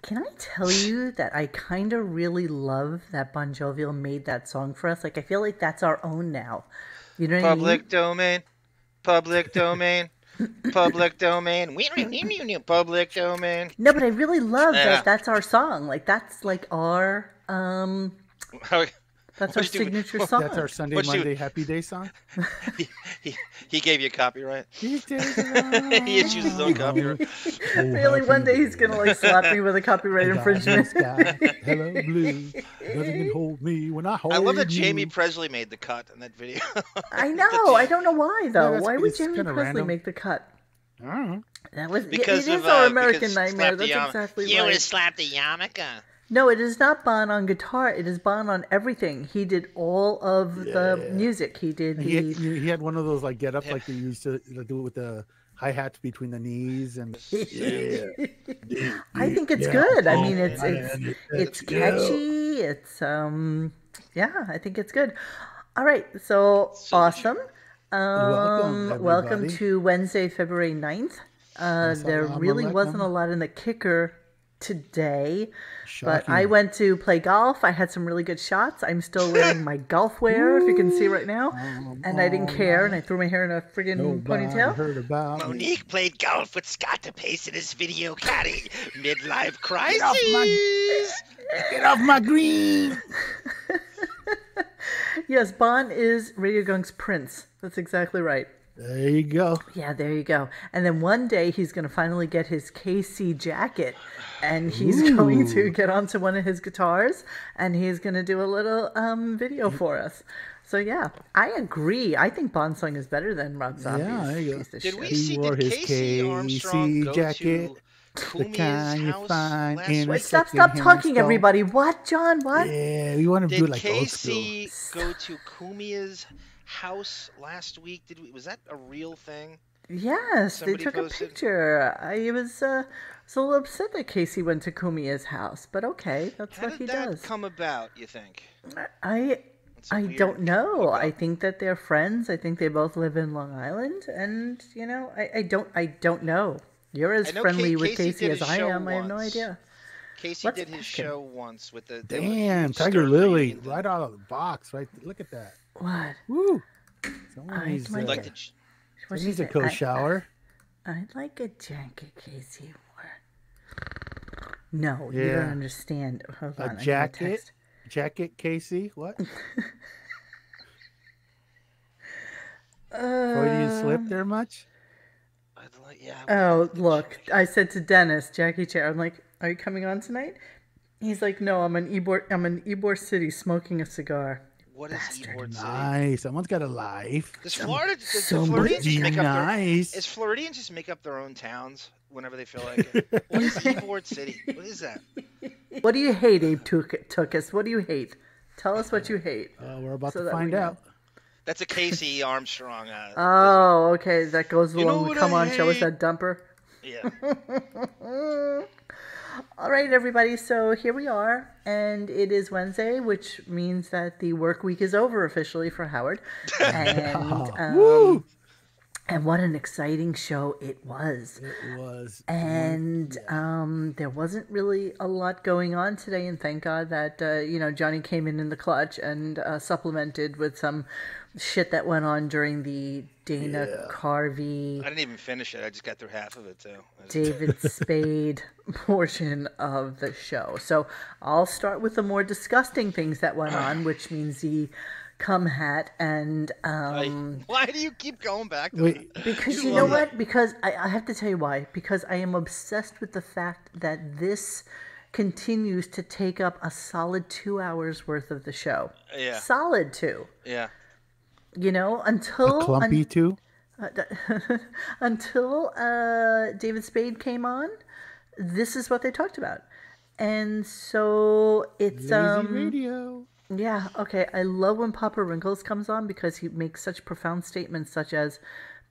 Can I tell you that I kind of really love that Bon Jovial made that song for us? Like, I feel like that's our own now. You know what I mean? Public domain, public domain, public domain, public domain. No, but I really love that Yeah. that's our song. Like, that's like How, that's our what'd you signature do? That's song. our Sunday, What'd you Monday, Happy Day song. he, he, he gave you copyright. These days He issues his own are copyright. Really, one day he's gonna like slap me with a copyright infringement. Sky, hello blue, nothing can hold me when I hold I love that you. Jamie Presley made the cut in that video. I know. I don't know why though. that's- Why would it's Jamie kinda Presley random. make the cut? I don't know. That was Because it of is our American because Nightmare. slap the That's exactly You would right. have slapped the yarmulke. No, it is not Bon on guitar. It is Bon on everything. He did all of the music. He did the. He had one of those like get up like they used to do it with the hi hats between the knees and. I think it's good. I mean, it's catchy. It's yeah, I think it's good. All right, so awesome. Welcome everybody. to Wednesday, February 9th. There really wasn't a lot in the kicker today, but Shocking. I went to play golf. I had some really good shots. I'm still wearing my golf wear, if you can see right now, and I didn't care, and I threw my hair in a friggin' Nobody ponytail. heard about me. Monique played golf with Scott DePace in his video caddy. Midlife crisis. Get off my green. Yes, Bon is Radio Gunk's prince. That's exactly right. There you go. Yeah, there you go. And then one day he's going to finally get his KC jacket, and he's going to get onto one of his guitars, and he's going to do a little video for us. So yeah, I agree. I think Bon's song is better than Rob Zombie's. Yeah, there you go. piece of Did shit. we He see? wore Did his Casey Armstrong KC go jacket, to the kind Kumia's you house find last in a week? Wait, stop secondhand talking, store. everybody. What, John? What? Yeah, we want to do Did like old school. Casey go to Kumia's house last week? Was that a real thing? Yes, they Somebody took posted? a picture. I was a little upset that Casey went to Kumia's house, but okay, that's How what he did that does. come about, you think? It's a I weird don't know. hookup. I think that they're friends. I think they both live in Long Island, and you know, I don't know. You're as I know friendly with Casey Casey did as his I show am. I have no once. idea. Casey Let's did his ask him. show once with the Damn, Stern Tiger Lily, reunion. right out of the box, right? Look at that. What? Woo! I'd Somebody's, like Like it. the, What'd needs she a say? co-shower. I'd like a jacket Casey wore. No, you Yeah. don't understand. Hold on. I A got jacket, text. jacket, Casey. What? Uh, Freudian slip there much? yeah. Oh, look. I said to Dennis, Jackie Chair, I'm like, are you coming on tonight? He's like, no, I'm in Ybor City smoking a cigar. What is Ybor City? Nice. Someone's got a life. Does Florida? Does the somebody Floridians just make up their? Nice. Is Floridians just make up their own towns whenever they feel like it? What is Ybor City? What is that? What do you hate, Abe Tukas? What do you hate? Tell us what you hate. We're about So to that we find know. out. That's a Casey Armstrong. Oh, okay. That goes You know along with what Come I On, Show Us hate? That Dumper. Yeah. All right, everybody. So here we are, and it is Wednesday, which means that the work week is over officially for Howard. And what an exciting show it was. It was. And there wasn't really a lot going on today, and thank God that Johnny came in the clutch and supplemented with some shit that went on during the Dana Carvey, I didn't even finish it. I just got through half of it too. David Spade portion of the show. So I'll start with the more disgusting things that went on, which means the cum hat and Why do you keep going back to Wait. that? because you know what? Because I have to tell you why. Because I am obsessed with the fact that this continues to take up a solid 2 hours worth of the show. Yeah. Solid 2. Yeah. You know, until Clumpy too? until David Spade came on, this is what they talked about. And so it's Lazy radio. yeah, okay. I love when Papa Wrinkles comes on because he makes such profound statements such as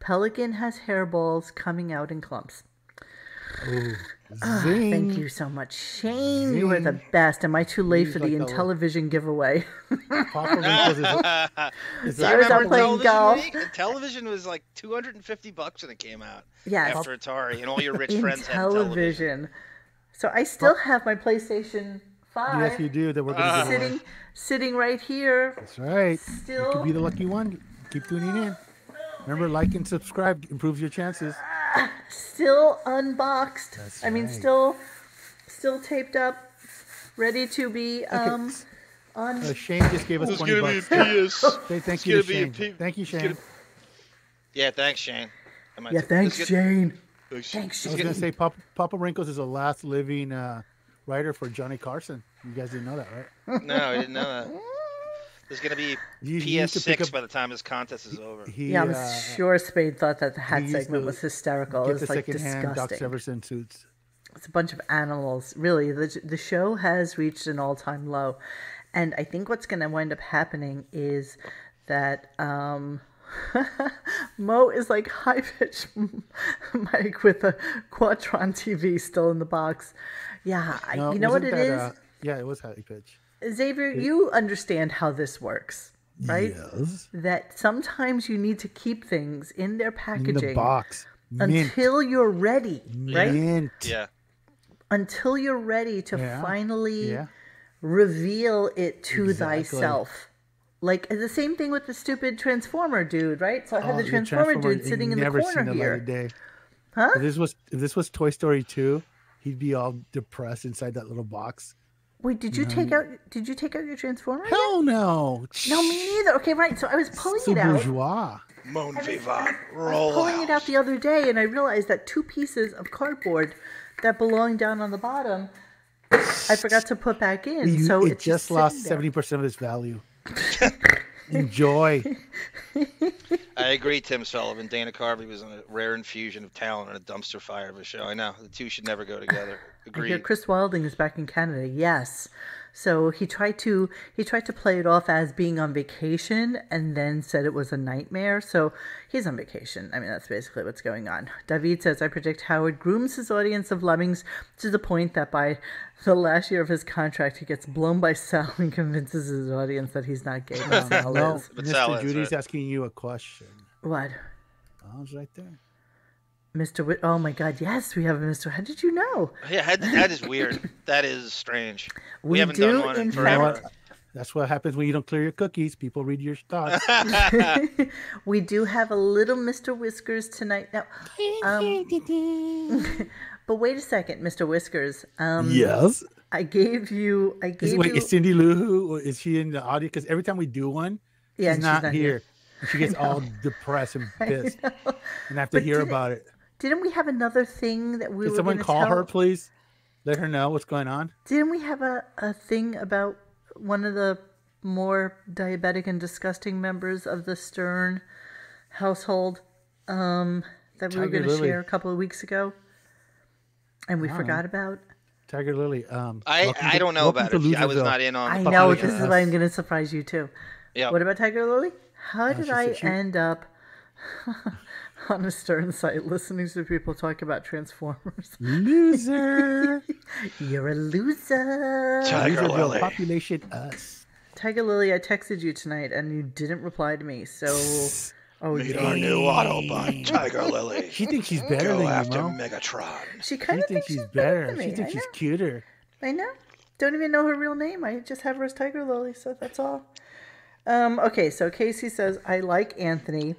Pelican has hairballs coming out in clumps. Zing. Thank you so much, Shane. You are the best. Am I too late for the like a- Intellivision giveaway? Papa Wrinkles is Sorry, that I'm playing golf. The television was like $250 when it came out. Yes. After Atari, and all your rich friends had television. Intellivision. So I still have my PlayStation 5. Yes, you do. That we're gonna give away. Sitting right here. That's right. Still. You could be the lucky one. Keep tuning in. Remember, like and subscribe improves your chances. Still unboxed. That's I mean, right. still taped up, ready to be on. Shane just gave us It's $20. gonna be a PS. Say thank you to It's gonna Shane. be a P- Thank you, Shane. Yeah, thanks, Shane. Yeah, thanks, Shane. Thanks, Thanks, I was gonna say Papa Wrinkles is the last living writer for Johnny Carson. You guys didn't know that, right? No, I didn't know that. There's gonna be You used to pick PS6 up- by the time this contest is over. Yeah, I'm sure Spade thought that the hat he used segment to was hysterical. It Get was the like secondhand Doc disgusting. Severinsen suits. It's a bunch of animals. Really, the show has reached an all-time low. And I think what's going to wind up happening is that Mo is like high-pitched Mike with a Quadron TV still in the box. Yeah, No, you know what it wasn't is? yeah, it was high pitch. Xavier, you understand how this works, right? Yes. That sometimes you need to keep things in their In packaging the box. Mint. until you're ready, right? Mint. Yeah. Until you're ready to Yeah. finally Yeah. reveal it to Exactly. thyself. Like the same thing with the stupid Transformer dude, right? So I had Oh, the Transformer dude you sitting in the never corner seen the light here. of day. Huh? If this was Toy Story 2, he'd be all depressed inside that little box. Wait, did you take out your Transformer? Hell no. No, me neither. Okay, right. So I was pulling So it out. bourgeois. Mon vivant. I was Roll pulling it out out. the other day, and I realized that 2 pieces of cardboard that belong down on the bottom, I forgot to put back in. So it it's just sitting lost there. 70% of its value. Enjoy. I agree, Tim Sullivan. Dana Carvey was a rare infusion of talent and a dumpster fire of a show. I know. The two should never go together. I hear Agreed. Chris Wilding is back in Canada. Yes. So he tried to play it off as being on vacation and then said it was a nightmare. So he's on vacation. I mean, that's basically what's going on. David says, I predict Howard grooms his audience of lemmings to the point that by the last year of his contract, he gets blown by Sal and convinces his audience that he's not gay. But Sal No, is. But Sal Mr. is, Judy's right? asking you a question. What? Oh, it's right there. Mr. Oh my God, yes, we have a Mr. How did you know? Yeah, that is weird. That is strange. We We haven't do, done one in in forever. fact- That's what happens when you don't clear your cookies. People read your thoughts. We do have a little Mr. Whiskers tonight. Now, but wait a second, Mr. Whiskers. Yes. I gave you. Is Cindy Lou who is she in the audio? Because every time we do one, Yeah, she's and not here. And she gets all depressed and pissed, and I have to hear about it. Didn't we have another thing that we Can were someone gonna call tell? her, please? Let her know what's going on. Didn't we have a thing about one of the more diabetic and disgusting members of the Stern household that we were Tiger going to Lily. share a couple of weeks ago, and we forgot about? Tiger Lily. I don't know about it. I was not in on I the know podcast. this is why I'm going to surprise you too. Yeah. What about Tiger Lily? How did she I said she- end up on a Stern site listening to people talk about Transformers? Loser. You're a loser. Tiger Loser will Lily. population us. Tiger Lily, I texted you tonight and you didn't reply to me. So, Meet our new Autobot, Tiger Lily. She thinks she's better Go than you, after Mo. Megatron. she She kind of thinks thinks she's better. than me. She thinks I she's know. cuter. I know. Don't even know her real name. I just have her as Tiger Lily, so that's all. Okay, so Casey says, I like Anthony,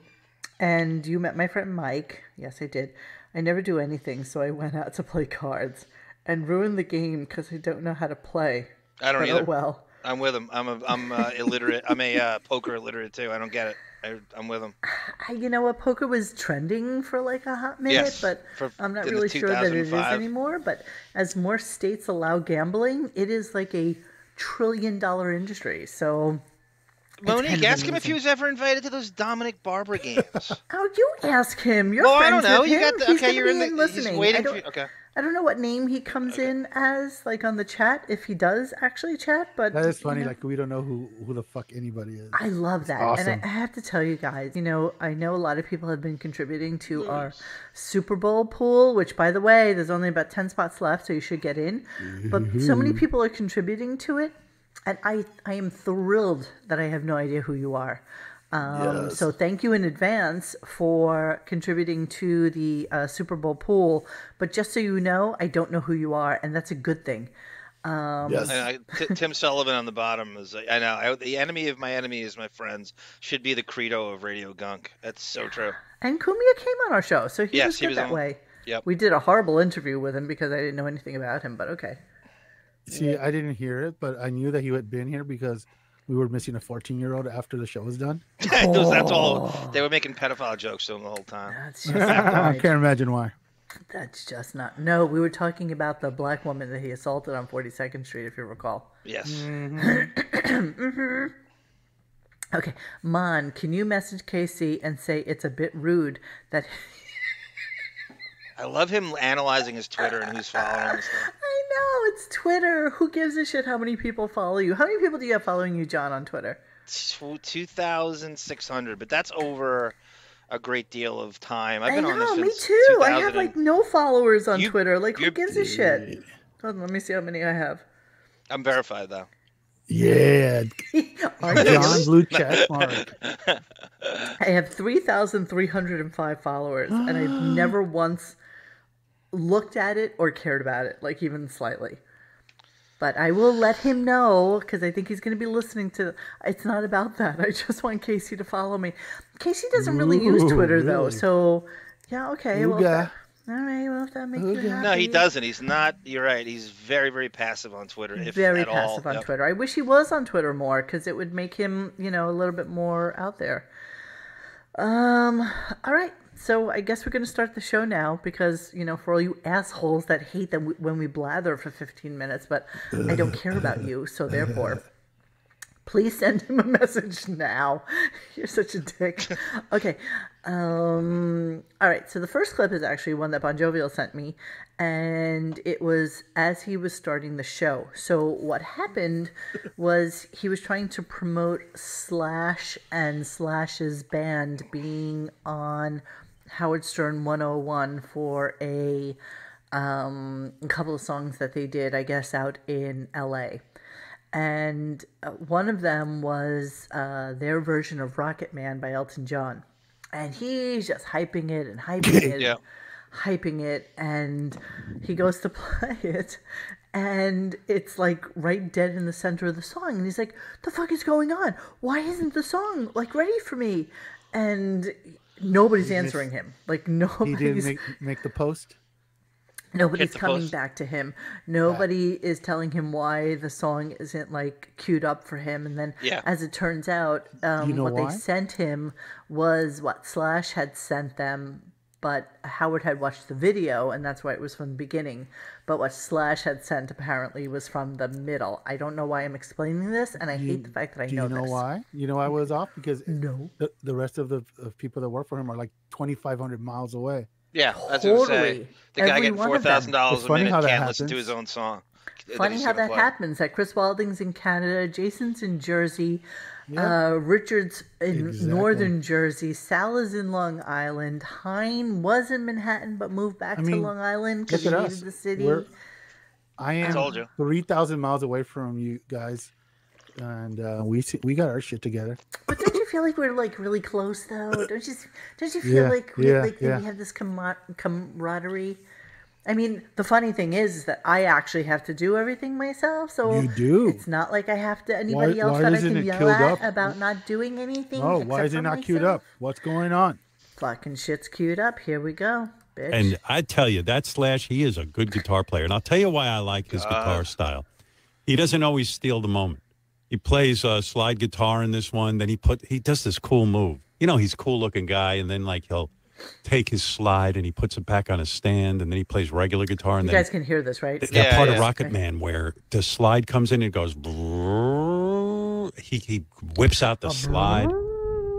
and you met my friend Mike. Yes, I did. I never do anything, so I went out to play cards and ruined the game because I don't know how to play. I don't But either. oh well. I'm with him. I'm illiterate. I'm a poker illiterate too. I don't get it. I'm with him. You know what? Poker was trending for like a hot minute, Yes, but I'm not in the really sure that it is 2005. anymore. But as more states allow gambling, it is like a $1 trillion industry. So, Monique, kind of ask him if he amazing. was ever invited to those Dominic Barbara games. how you ask him? You're Well, I friends don't know. with You him. got the He's okay. gonna You're be in the. He's listening. waiting I for don't, you. Okay. I don't know what name he comes in as, like on the chat, if he does actually chat. But That is funny. you know. Like we don't know who the fuck anybody is. I love that. awesome. And I have to tell you guys, I know a lot of people have been contributing to our Super Bowl pool, which, by the way, there's only about 10 spots left, so you should get in. But so many people are contributing to it, and I am thrilled that I have no idea who you are. Yes. So thank you in advance for contributing to the Super Bowl pool. But just so you know, I don't know who you are, and that's a good thing. Yes. Tim Sullivan on the bottom is. I know. The enemy of my enemy is my friends should be the credo of Radio Gunk. That's so true. And Kumia came on our show, so he Yes, was he good was that on. way. Yep. We did a horrible interview with him because I didn't know anything about him, but okay. See, I didn't hear it, but I knew that he had been here because we were missing a 14-year-old after the show was done. That's all. They were making pedophile jokes to him the whole time. That's just I not can't imagine why. That's just not. No, we were talking about the black woman that he assaulted on 42nd Street, if you recall. Yes. Okay, Mon, can you message Casey and say it's a bit rude that... I love him analyzing his Twitter and who's following him and stuff. I know, it's Twitter. Who gives a shit how many people follow you? How many people do you have following you, John, on Twitter? 2,600, but that's over a great deal of time. I've I been on know, this me since too. I 2000 have like no followers on You- Twitter. Like, who you- gives a shit? Hold on, let me see how many I have. I'm verified though. Yeah. Are you? John Blue check mark. I have 3,305 followers, and I've never once looked at it or cared about it, like even slightly. But I will let him know, because I think he's going to be listening to... It's not about that. I just want Casey to follow me. Casey doesn't really use Twitter, though, really? so... Yeah, okay. Well, Ooga. all right, well, if that makes you happy. No, he doesn't. He's not. You're right. He's very, very passive on Twitter. If Very at passive all. on Yep. Twitter. I wish he was on Twitter more, because it would make him, a little bit more out there. All right. So I guess we're going to start the show now because, for all you assholes that hate that when we blather for 15 minutes, but I don't care about you, so therefore, please send him a message now. You're such a dick. Okay. All right. So the first clip is actually one that Bon Jovial sent me, and it was as he was starting the show. So what happened was he was trying to promote Slash and Slash's band being on Howard Stern 101 for a couple of songs that they did, I guess, out in LA. And one of them was their version of Rocket Man by Elton John. And he's just hyping it and hyping it, Yeah. hyping it. And he goes to play it. And it's like right dead in the center of the song. And he's like, the fuck is going on? Why isn't the song like ready for me? And nobody's answering him. Like He nobody's didn't make the post. nobody's Hit the coming post. back to him. Nobody is telling him why the song isn't like queued up for him. And then, Yeah. as it turns out, You know what why? they sent him was what Slash had sent them, but Howard had watched the video, and that's why it was from the beginning. But what Slash had sent apparently was from the middle. I don't know why I'm explaining this, and I hate the fact that I Do know you know this. why? You know why I was off? Because No. the rest of the people that work for him are like 2,500 miles away. Yeah, that's what I'm saying. Totally. The guy Every getting one of them. $4,000 It's a funny how minute that can't listen to happens. his own song. Funny he's how gonna that play. happens. That Chris Walding's in Canada, Jason's in Jersey, Richard's in Exactly. Northern Jersey, Sal is in Long Island, Hein was in Manhattan but moved back to mean, Long Island because he Look at needed us. the city. I told am you. 3,000 miles away from you guys, and we got our shit together. But don't you feel like we're like really close though? Don't you feel Yeah, like yeah. we have this camaraderie? I mean, the funny thing is that I actually have to do everything myself, so You do. It's not like I have to anybody else why that I isn't can it yell queued at up? about not doing anything. Oh, why except is it for not queued myself. up? What's going on? Fucking shit's queued up. Here we go, bitch. And I tell you, that Slash, he is a good guitar player. And I'll tell you why I like his guitar style. He doesn't always steal the moment. He plays slide guitar in this one. Then he does this cool move. He's a cool looking guy. And then like he'll take his slide and he puts it back on a stand. And then he plays regular guitar. And you then guys can hear this, right? that part of yeah. Rocket Man where the slide comes in and goes. Brrrr. He whips out the slide.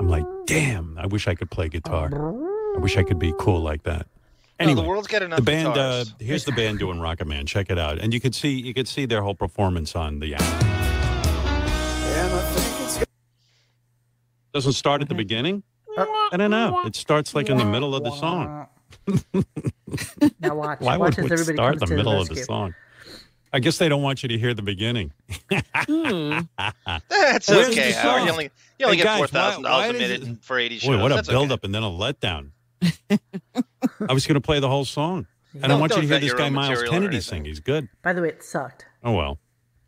I'm like, damn, I wish I could play guitar. I wish I could be cool like that. Anyway, the world's got enough the band. guitars. Here's the band doing Rocket Man. Check it out, and you could see their whole performance on the album. Doesn't start at the beginning. I don't know. It starts like in the middle of the song. Now watch. Why watch would as it everybody start comes in the to middle of the rescue. song? I guess they don't want you to hear the beginning. That's Where's okay, the Howard. song? You only Hey, get guys, $4,000 why a does minute it- for 80 shows. Boy, what a That's build-up okay. and then a letdown. I was going to play the whole song. And I want you Don't to hear vet this your guy own Miles material or Kennedy anything. sing. He's good. By the way, it sucked. Oh, well.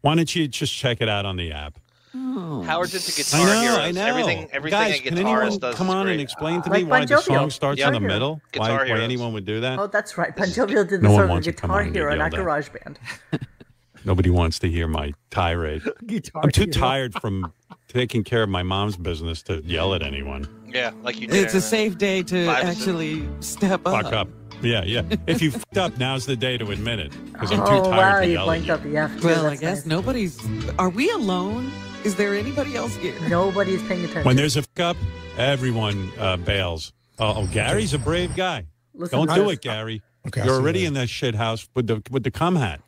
Why don't you just check it out on the app? Howard's into Guitar I know, Heroes. I know. Everything Guys, a can guitarist anyone does come is on great. and explain to Like me why Bon the Jovial. song starts Guitar in the Hero. middle? Guitar Why Heroes. anyone would do that? Oh, that's right. Bon Jovial did No the one song of wants to come on Guitar and get Hero, not yelled at. GarageBand. Nobody wants to hear my tirade. Guitar I'm too Hero. tired from taking care of my mom's business to yell at anyone. Yeah, like you did. It's a safe day to Five- actually step up. Fuck up. Yeah, yeah. If you fucked up, now's the day to admit it. Because I'm too Oh, wow, tired to you yell at blanked you. out the F. too. Well, I That's guess nice. nobody's. Are we alone? Is there anybody else here? Nobody's paying attention. When there's a fuck up, everyone bails. Oh, Gary's a brave guy. Listen Don't to do this. it, Gary. Okay, I'll You're see you already later. in that shit house with the cum hat.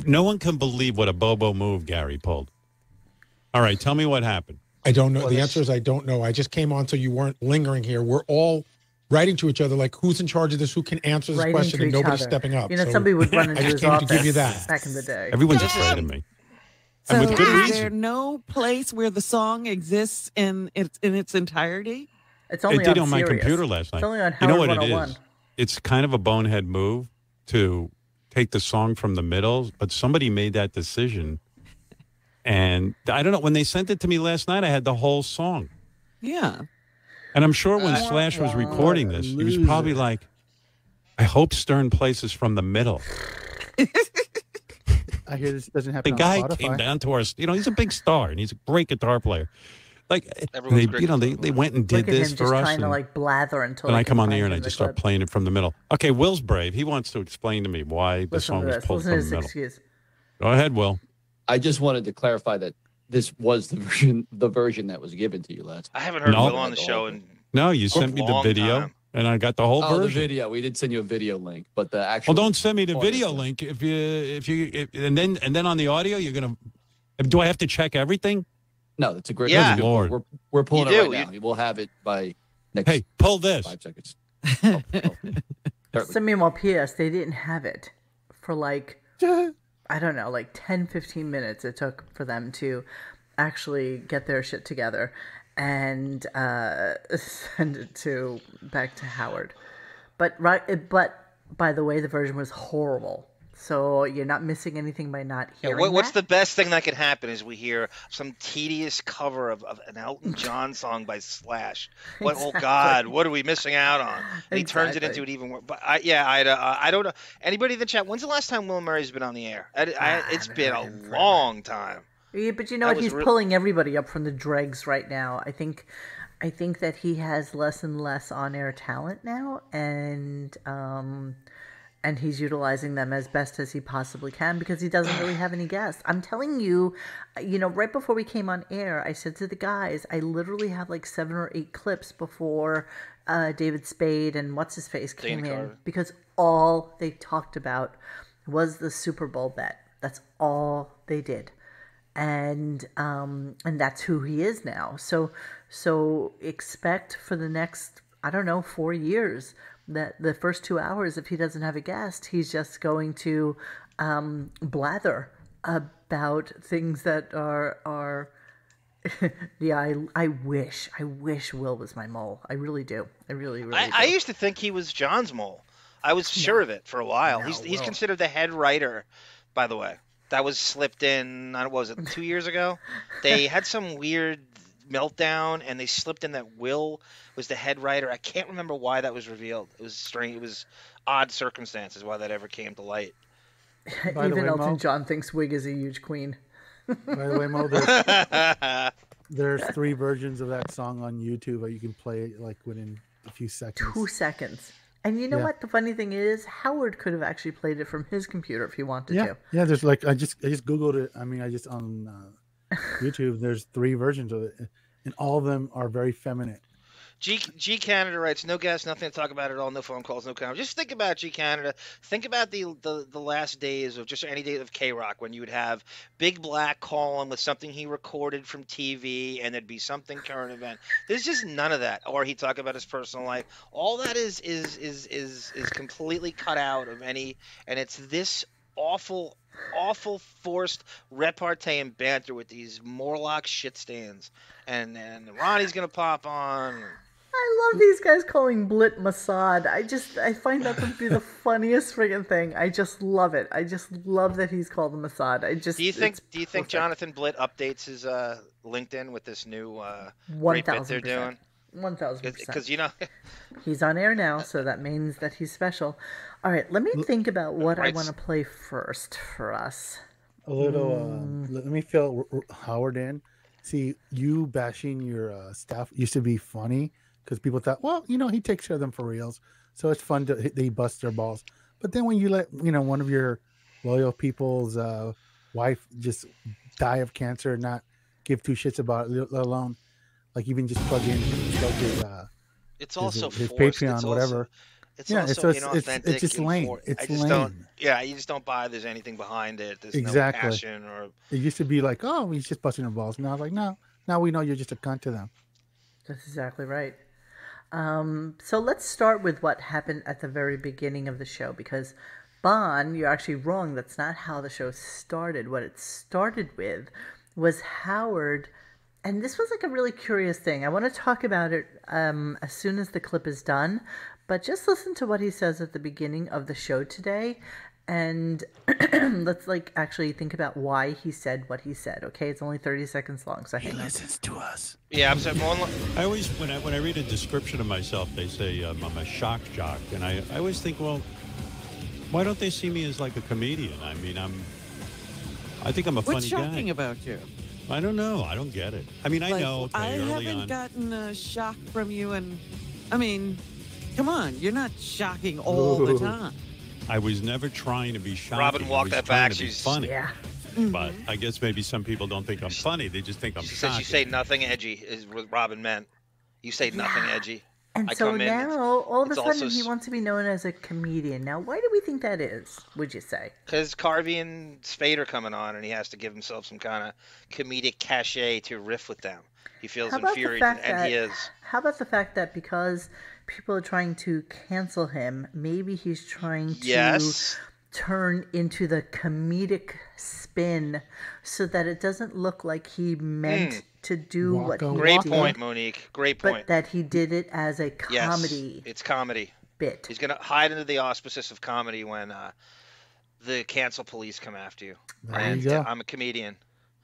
No one can believe what a Bobo move Gary pulled. All right, tell me what happened. I don't know. The answer is I don't know. I just came on so you weren't lingering here. We're all writing to each other like, who's in charge of this? Who can answer this Writing question? to And each nobody's other. stepping up. You know, So somebody would run I into just his came to office give you that. back in the day. Everyone's afraid of me. So And with good is reason. there no place where the song exists in its entirety? It's only It did on on my Sirius. computer last night. It's only on You know Howard what it 101. is? It's kind of a bonehead move to take the song from the middle, but somebody made that decision. And I don't know. When they sent it to me last night, I had the whole song. Yeah. And I'm sure when Slash was recording this, he was probably like, I hope Stern plays this from the middle. I hear this doesn't The happen guy on Spotify. came down to our, he's a big star and he's a great guitar player. Like, Everyone's they, great they went and did Look at him this just for us. trying to And like blather until then they I can come on the find air and him I in just the start clip. playing it from the middle. Okay, Will's brave. He wants to explain to me why the Listen song to was this. pulled Listen to from the his middle. excuse. Go ahead, Will. I just wanted to clarify that this was the version that was given to you last. I haven't heard No. Will on the show in No, you sent me the long video time. and I got the whole Oh, the version. video. We did send you a video link, but the actual. Well, don't send me the audio video thing. link and then on the audio you're gonna. Do I have to check everything? No, that's a great. Yeah. that's a good Lord. point. We're pulling You it do, right now. We'll have it by next Hey, pull this. 5 seconds. Oh. Certainly. So meanwhile, P.S. They didn't have it for like, I don't know, like 10, 15 minutes it took for them to actually get their shit together and send it back to Howard. But by the way, the version was horrible. So you're not missing anything by not Yeah, hearing what's that. the best thing that could happen is we hear some tedious cover of an Elton John song by Slash. What? Oh Exactly. God, what are we missing out on? And he turns it into Exactly. an even worse. But I don't know. Anybody in the chat? When's the last time Will Murray's been on the air? It's haven't been heard a him forever. long time. Yeah, but you know That what? was He's re- pulling everybody up from the dregs right now. I think that he has less and less on-air talent now, and he's utilizing them as best as he possibly can because he doesn't really have any guests. I'm telling you, right before we came on air, I said to the guys, I literally have like 7 or 8 clips before David Spade and what's-his-face came Dana in Carvey. because all they talked about was the Super Bowl bet. That's all they did. And that's who he is now. So expect for the next, I don't know, 4 years that the first 2 hours, if he doesn't have a guest, he's just going to blather about things that are yeah. I wish Will was my mole. I really do. I really do. I used to think he was John's mole. I was sure of it for a while. He's Will. considered the head writer, by the way. That was slipped in. What was it? 2 years ago. They had some weird meltdown, and they slipped in that Will was the head writer. I can't remember why that was revealed. It was strange. It was odd circumstances why that ever came to light. By the Even way, Elton Mo, John thinks Wig is a huge queen. by the way, Mo, there's 3 versions of that song on YouTube that you can play like within a few seconds. 2 seconds. And you know Yeah. what? The funny thing is, Howard could have actually played it from his computer if he wanted Yeah, to. yeah. There's like I just googled it. I mean, I just on YouTube. There's 3 versions of it, and all of them are very feminine. G Canada writes, no guests, nothing to talk about at all, no phone calls, no comments. Just think about G Canada. Think about the last days of just any day of K-Rock when you would have Big Black call him with something he recorded from TV and there'd be something current event. There's just none of that. Or he'd talk about his personal life. All that is completely cut out of any, and it's this awful, awful forced repartee and banter with these Morlock shit stands, and Ronnie's gonna pop on. I love these guys calling Blit Mossad. I find that to be the funniest friggin' thing. I just love it. I just love that he's called Mossad. Do you think perfect. Jonathan Blitt updates his LinkedIn with this new great bit they're 1000%. doing? 1000%. Because he's on air now, so that means that he's special. All right, let me think about what I want to play first for us. A little. Let me fill Howard in. See, you bashing your staff used to be funny because people thought, well, he takes care of them for reals, so it's fun to they bust their balls. But then when you let one of your loyal people's wife just die of cancer and not give two shits about it, let alone like even just plug in his it's also his forced. Patreon, whatever. It's also inauthentic. It's just lame. It's lame. You just don't buy there's anything behind it. There's Exactly. no passion or. It used to be like, oh, he's just busting their balls. Now it's like, no, now we know you're just a cunt to them. That's exactly right. So let's start with what happened at the very beginning of the show, because Bon, you're actually wrong. That's not how the show started. What it started with was Howard, and this was like a really curious thing. I want to talk about it as soon as the clip is done, but just listen to what he says at the beginning of the show today, and let's actually think about why he said what he said. Okay, it's only 30 seconds long, so hang on. Listens to us. Yeah, I'm saying I always, when I read a description of myself, they say I'm a shock jock, and I always think, well, why don't they see me as like a comedian? I mean, I think I'm a What's funny guy. shocking about you? I don't know. I don't get it. I mean, I know. Okay, I early haven't on. gotten a shock from you, and I mean, come on, you're not shocking all the time. I was never trying to be shocking. Robin walked I was that trying back. to be She's funny. Yeah. But I guess maybe some people don't think I'm funny. They just think I'm She shocking. said you say nothing edgy is what Robin meant. You say nothing edgy. And I so come in, now, all of a it's sudden, also he wants to be known as a comedian. Now, why do we think that is, would you say? Because Carvey and Spade are coming on, and he has to give himself some kind of comedic cachet to riff with them. He feels inferior, and he is. How about the fact that because people are trying to cancel him, maybe he's trying to turn into the comedic spin so that it doesn't look like he meant to do what he Great did. point, Monique. Great point. But that he did it as a comedy. Yes, it's comedy. Bit. He's going to hide under the auspices of comedy when the cancel police come after you. There you go. I'm a comedian.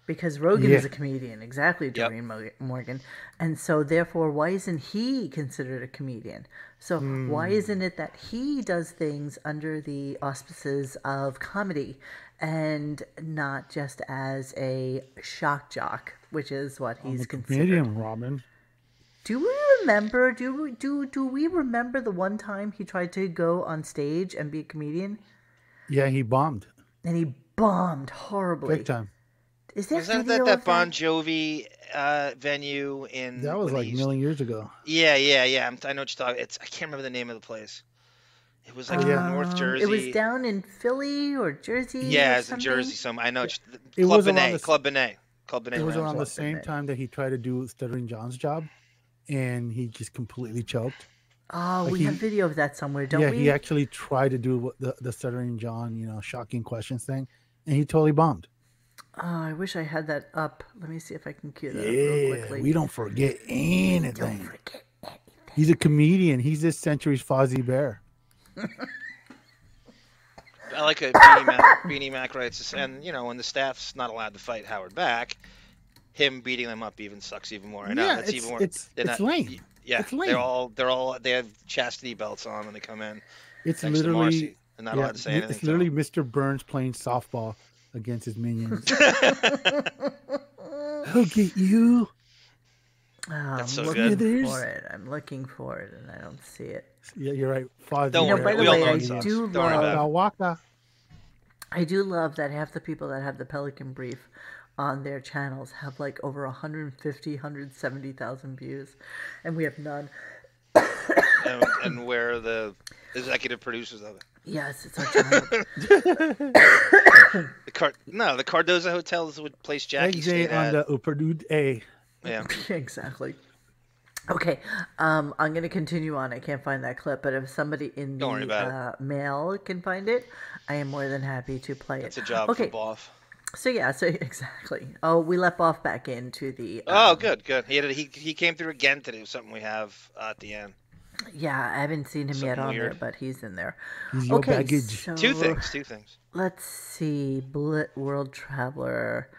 Because Rogan is a comedian, exactly, Doreen Morgan. And so, therefore, why isn't he considered a comedian? So, why isn't it that he does things under the auspices of comedy and not just as a shock jock, which is what he's considered? Comedian, Robin. Do we remember? Do we remember the one time he tried to go on stage and be a comedian? Yeah, he bombed. And he bombed horribly. Big time. Is there Wasn't video that of Bon Jovi venue in? That was like a million years ago. Yeah. I know what you're talking. I can't remember the name of the place. It was like in North Jersey. It was down in Philly or Jersey. Yeah, or it's in Jersey. I know. It Club was Benet. Club Benet. It was around the same time that he tried to do Stuttering John's job, and he just completely choked. Oh, we have video of that somewhere, don't we? Yeah, he actually tried to do the Stuttering John, shocking questions thing, and he totally bombed. Oh, I wish I had that up. Let me see if I can cue that up real quickly. We don't forget anything. Don't forget anything. He's a comedian. He's this century's Fozzie Bear. I like a Beanie Mac writes, and when the staff's not allowed to fight Howard back, him beating them up sucks even more. I know that's even more. It's lame. Yeah, it's lame. They have chastity belts on when they come in. It's literally they're not allowed to say anything. It's literally Mr. Burns playing softball against his minions. I'll get you. That's so looking good. for it. I'm looking for it, and I don't see it. Yeah, you're right. Fozzie. Don't worry. By the We all way, know I it sucks. do Don't worry about love. it. I do love that half the people that have the Pelican Brief on their channels have like over 150, 170,000 views, and we have none. and we're the executive producers of it. Yes, it's our channel. The Cardoza Hotels would place Jackie stayed on at. the Uperdute A. Yeah. Exactly. Okay, I'm going to continue on. I can't find that clip, but if somebody in Don't worry the about mail can find it, I am more than happy to play That's it. a job Okay, for Boff. so yeah, so exactly. Oh, we let Boff back into the. Oh, good. He came through again today with something we have at the end. Yeah, I haven't seen him yet Something on there, weird. but he's in there. He's your Okay, baggage. so Two things. let's see. Bullet World Traveler.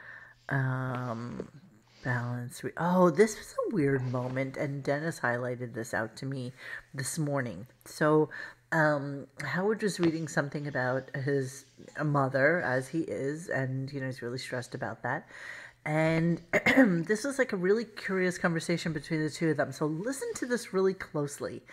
Balance. Oh, this was a weird moment, and Dennis highlighted this out to me this morning. So, Howard was reading something about his mother, as he is, and he's really stressed about that. And this was like a really curious conversation between the two of them. So listen to this really closely,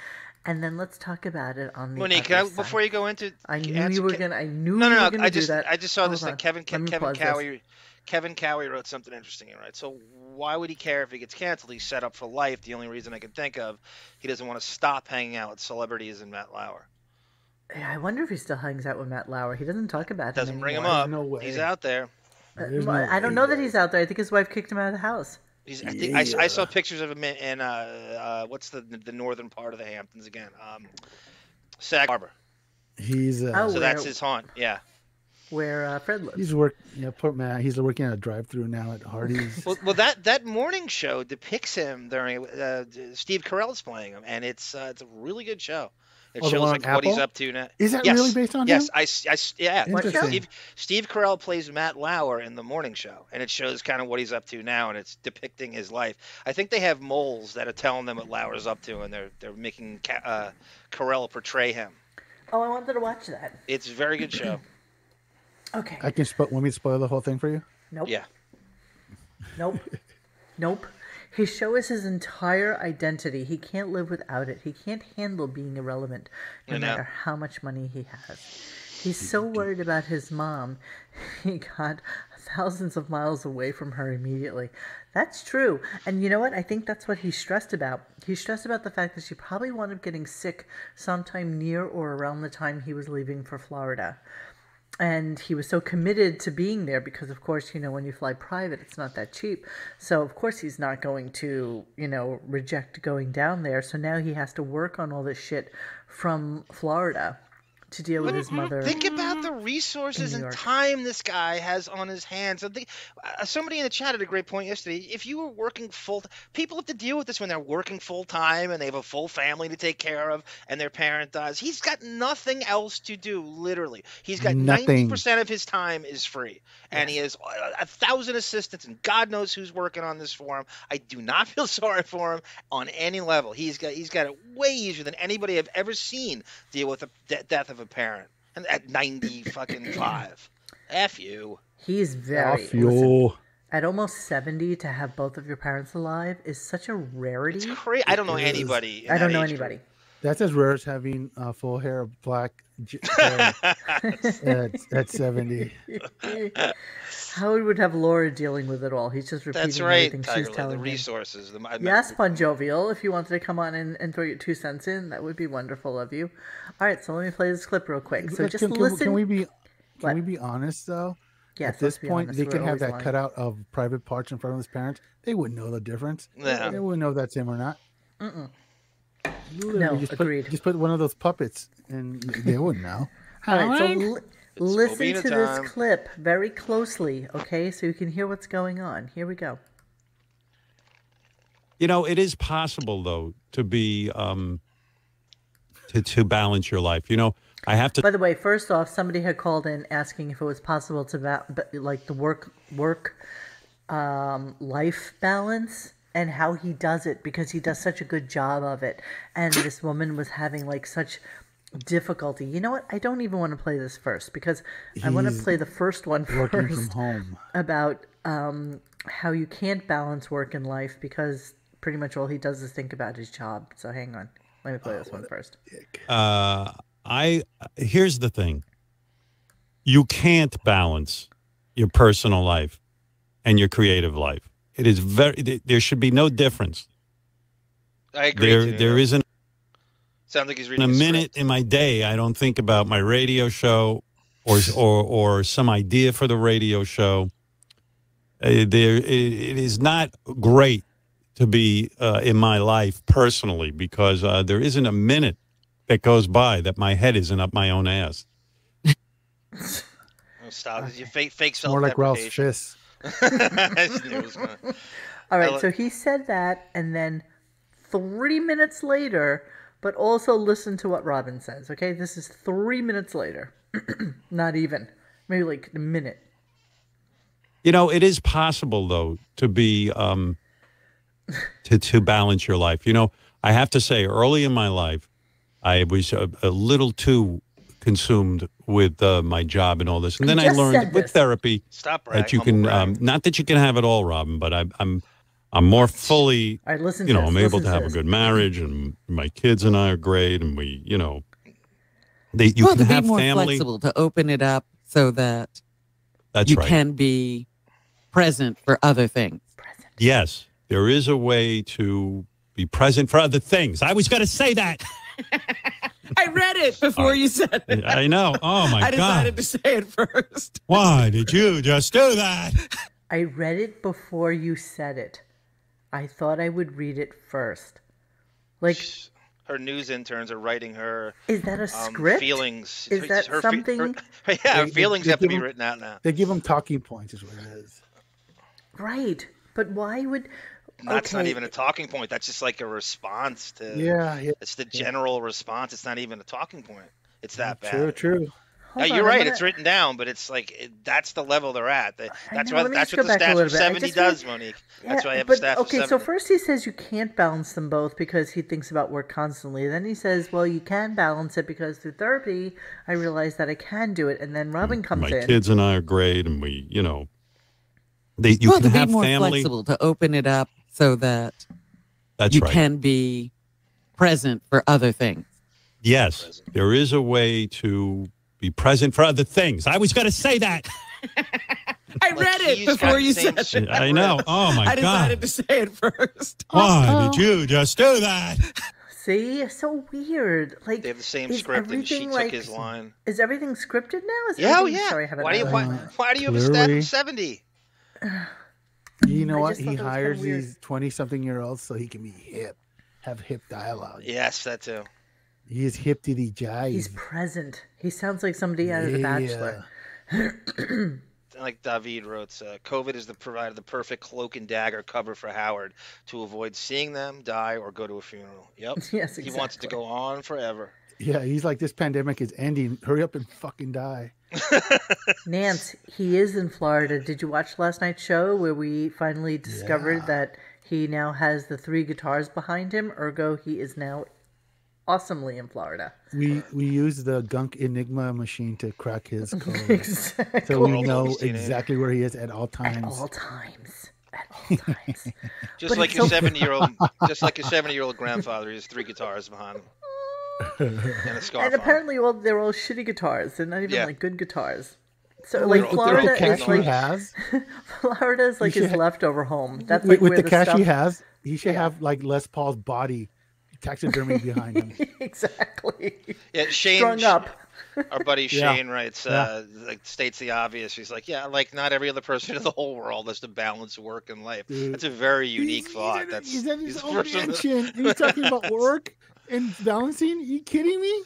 and then let's talk about it on the. Monique, other side. before you go into, I knew you were gonna. I knew No, you no, were no. gonna do that. I just saw this Hold thing. on. Let me pause this. Kevin Cowie wrote something interesting here, right? So why would he care if he gets canceled? He's set up for life. The only reason I can think of, he doesn't want to stop hanging out with celebrities and Matt Lauer. Yeah, I wonder if he still hangs out with Matt Lauer. He doesn't talk about him Doesn't bring him anymore. up. no way. He's out there. There's no I don't way know he that he's out there. I think his wife kicked him out of the house. I saw pictures of him in what's the northern part of the Hamptons again? Sag Harbor. He's Oh, So that's his haunt. Yeah. Where Fred lives. poor man. He's working at a drive-through now at Hardee's. Well, that morning show depicts him during Steve Carell's playing him, and it's a really good show. It the shows one like on what he's Apple? up to now. Is that Yes. really based on Yes, him? yeah. Interesting. Steve Carell plays Matt Lauer in the morning show, and it shows kind of what he's up to now, and it's depicting his life. I think they have moles that are telling them what Lauer's up to, and they're making Carell portray him. Oh, I wanted to watch that. It's a very good show. Okay. I can want me to spoil the whole thing for you? Nope. Yeah. Nope. Nope. His show is his entire identity. He can't live without it. He can't handle being irrelevant, no matter how much money he has. He's so worried about his mom, he got thousands of miles away from her immediately. That's true. And you know what? I think that's what he's stressed about. He's stressed about the fact that she probably wound up getting sick sometime near or around the time he was leaving for Florida. And he was so committed to being there because, of course, when you fly private, it's not that cheap. So, of course, he's not going to, reject going down there. So now he has to work on all this shit from Florida to deal with his mother. Think about the resources New and York. time this guy has on his hands. Somebody in the chat had a great point yesterday. If you were working people have to deal with this when they're working full time and they have a full family to take care of and their parent dies. He's got nothing else to do, literally. He's got Nothing. 90% of his time is free. And he has 1,000 assistants and God knows who's working on this for him. I do not feel sorry for him on any level. He's got it way easier than anybody I've ever seen deal with the death of a parent. And at 95. F you. He's very... Off you. At almost 70, to have both of your parents alive is such a rarity. It's crazy. I don't know anybody. I don't know anybody. That's as rare as having full hair of black hair at 70. Howard would have Laura dealing with it all. He's just repeating That's right, everything Tiger she's Lily, telling the him. resources. Yes, Ponjovial, if you wanted to come on and throw your 2 cents in, that would be wonderful of you. All right, so let me play this clip real quick. So just listen. Can we be honest though? Yes, At this let's be point, honest. they We're could have always that lying. cutout of private parts in front of his parents. They wouldn't know the difference. Yeah. They wouldn't know if that's him or not. Literally, No, just agreed. Just put one of those puppets, and they wouldn't know. All right, so listen Bobina to time. this clip very closely, okay? So you can hear what's going on. Here we go. It is possible, though, to be to balance your life. I have to. By the way, first off, somebody had called in asking if it was possible to like the work life balance and how he does it, because he does such a good job of it. And this woman was having like such difficulty. You know what? I don't even want to play this first because I want to He's play the first one Working from first home. about how you can't balance work and life because pretty much all he does is think about his job. So hang on. Let me play this one first. Here's the thing. You can't balance your personal life and your creative life. It is there should be no difference. I agree. There isn't Sounds like he's a reading a minute script. in my day I don't think about my radio show or some idea for the radio show. It is not great to be in my life personally because there isn't a minute that goes by that my head isn't up my own ass. Oh, stop. It's your fake More like Ralph's self-deprecation. fists. I just knew it was gonna- All I right, lo- so he said that, and then 3 minutes later, but also listen to what Robin says, okay? This is 3 minutes later. Not even. Maybe like a minute. You know, it is possible, though, to be, to balance your life. You know, I have to say, early in my life, I was a little too consumed with my job and all this. And then I just learned said with this. therapy Stop that you bragging. can, not that you can have it all, Robin, but I'm more fully, All right, listen you to know, this. I'm able listen to have a this. good marriage, and my kids and I are great, and we, you know, you Well, can to be have more family. flexible, to open it up so that That's you right. can be present for other things. Yes, there is a way to be present for other things. I was going to say that. I read it before you said it. I know. Oh, my I decided God. to say it first. Why did you just do that? I read it before you said it. I thought I would read it first. Like, Her news interns are writing her is that a script? feelings. Is that something? Her feelings they have to give be them- written out now. They give them talking points, is what it is. Right. But why would... That's not okay, even a talking point. That's just like a response to. Yeah, yeah. It's the general response. It's not even a talking point. It's that bad. True, true. Yeah, hold you're on, right. I'm It's gonna- written down, but it's like that's the level they're at. That's know, what let me that's just what go the back a staff of little bit. I 70 just does, Monique. That's why I have a but, staff of okay, 70. so first he says you can't balance them both because he thinks about work constantly. Then he says, well, you can balance it because through therapy, I realized that I can do it. And then Robin comes My in. kids and I are great, and we, you know, you Well, can to be have more family. flexible, to open it up so that That's you right. can be present for other things. Yes, there is a way to be present for other things. I was going to say that. I read it he's got before the you same said it. I know. Oh, my I decided God. to say it first. Why did you just do that? See, it's so weird. Like They have the same is script, and she everything, took like, his line. Is everything scripted now? Is Yeah, oh everything- yeah. Sorry, I have it Why do you highlighted. why do you have a staff clearly. of 70? You know I what? just thought He that was kinda hires weird. these 20-something-year-olds so he can be hip, have hip dialogue. Yes, that too. He is hip to the jive. He's present. He sounds like somebody out of The Bachelor. Like David wrote, COVID has provided the perfect cloak and dagger cover for Howard to avoid seeing them die or go to a funeral. Yep. Yes, He wants it to exactly. go on forever. Yeah, he's like, this pandemic is ending. Hurry up and fucking die. Nance, he is in Florida. Did you watch last night's show where we finally discovered that he now has the 3 guitars behind him? Ergo, he is now awesomely in Florida. We used the Gunk Enigma machine to crack his code. Exactly. So we World know Oldest teenager. exactly where he is at all At times. all times. At all times. Just But like it's your so- 70-year-old grandfather, he has 3 guitars behind him. And a scarf And on. apparently, well, they're all shitty guitars. They're not even Yeah. like good guitars. So, With like, the Florida cash is he like has, Florida is like should his ha- leftover home. That's with, like with where the the cash stuff... he has, he should have like Les Paul's body taxidermy behind him. Exactly. Yeah, Shane, Strung up. our buddy Yeah. Shane writes, Yeah. like states the obvious. He's like, yeah, like not every other person in the whole world has to balance work and life. Dude. That's a very unique He's thought. in- That's he's in his the own person that- mansion. And he's talking about work and balancing. Are you kidding me?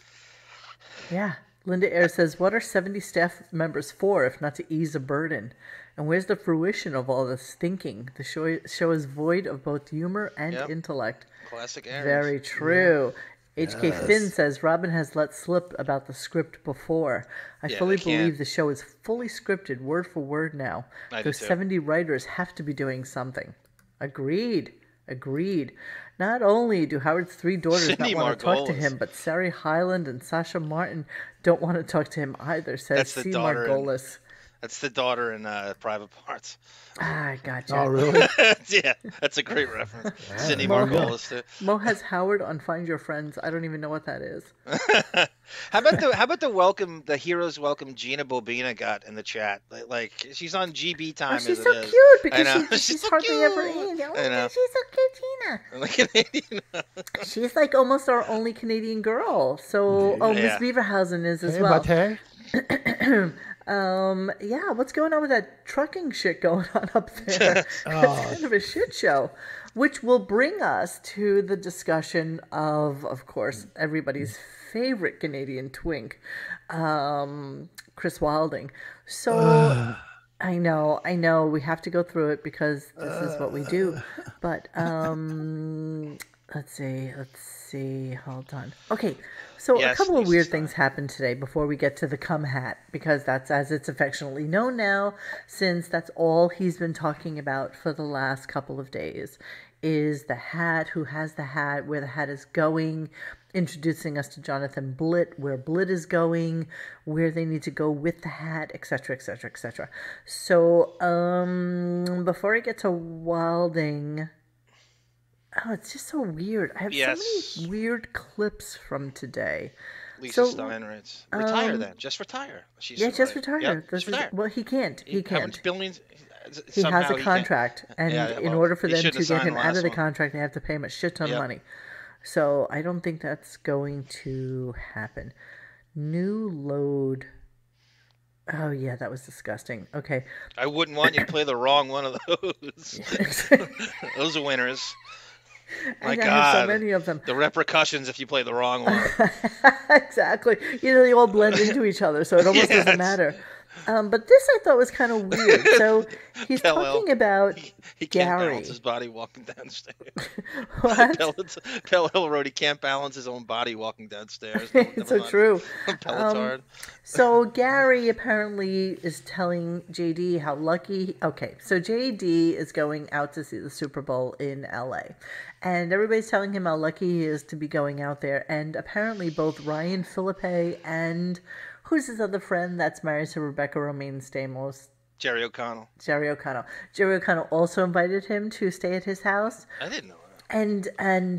Yeah. Linda Ayres says, what are 70 staff members for if not to ease a burden? And where's the fruition of all this thinking? The show is void of both humor and Yep. intellect. Classic Aries. Very true. HK Finn says, Robin has let slip about the script before. I Yeah, fully they can't. believe the show is fully scripted, word for word now. I do Those too. 70 writers have to be doing something. Agreed. Not only do Howard's 3 daughters Cindy not want to talk to Margolis. him, but Sari Hyland and Sasha Martin don't want to talk to him either, says That's the C. daughter in- Margolis. That's the daughter in Private Parts. Ah, gotcha. Oh, really? Yeah, that's a great reference. Cindy Mo- Margolis too. Mo has Howard on Find Your Friends. I don't even know what that is. How about the welcome, the hero's welcome Gina Bobina got in the chat? Like she's on GB time. Oh, she's as so it is. cute I know. because she's so hardly cute. ever in. Oh, I know. she's so cute, Gina. Like, She's like almost our only Canadian girl. So, Miss Yeah. Beaverhausen is as Hey, well. but hey, Yeah, what's going on with that trucking shit going on up there? It's kind of a shit show, which will bring us to the discussion of course, everybody's favorite Canadian twink, Chris Wilding. So I know, we have to go through it because this is what we do. But let's see, hold on. Okay, so a couple of weird things happened today before we get to the cum hat, because that's as it's affectionately known now, since that's all he's been talking about for the last couple of days, is the hat, who has the hat, where the hat is going, introducing us to Jonathan Blitt, where Blitt is going, where they need to go with the hat, etc., etc., etc. So, before I get to Wilding, it's just so weird. I have so many weird clips from from Lisa Stein writes, retire then. Just retire. Just retire. Yep, just retire. Well, he can't. He can't. How much billions? He has a contract, and in order for them to get him out of the one. contract, they have to pay him a shit ton of money. So I don't think that's going to happen. New load. Oh, yeah, that was disgusting. Okay. I wouldn't want you to play the wrong one of those. Those are winners. My God. I have so many of them. The repercussions if you play the wrong one. Exactly. They all blend into each other, so it almost doesn't matter. But this I thought was kind of weird. So he's talking about he can't Gary. balance his body walking downstairs. What? Pellet wrote he can't balance his own body walking downstairs. It's so true. Pelletard. So Gary apparently is telling JD how lucky. Okay, so JD is going out to see the Super Bowl in LA. And everybody's telling him how lucky he is to be going out there. And apparently both Ryan Philippe and who's his other friend that's married to Rebecca Romaine Stamos? Jerry O'Connell. Jerry O'Connell also invited him to stay at his house. I didn't know that. And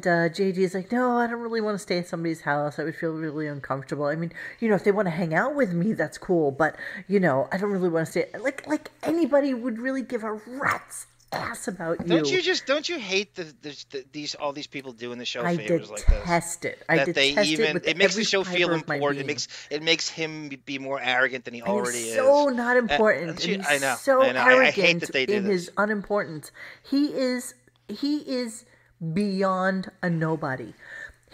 JD is like, no, I don't really want to stay at somebody's house. I would feel really uncomfortable. I mean, if they want to hang out with me, that's cool. But, I don't really want to stay. Like anybody would really give a rat's ass about you. Don't you hate all these people doing the show favors like this? I detest it. It makes the show feel important. It makes him be more arrogant than he already is. So not important. I know. So I know. arrogant I hate that they do in his unimportance. He is beyond a nobody.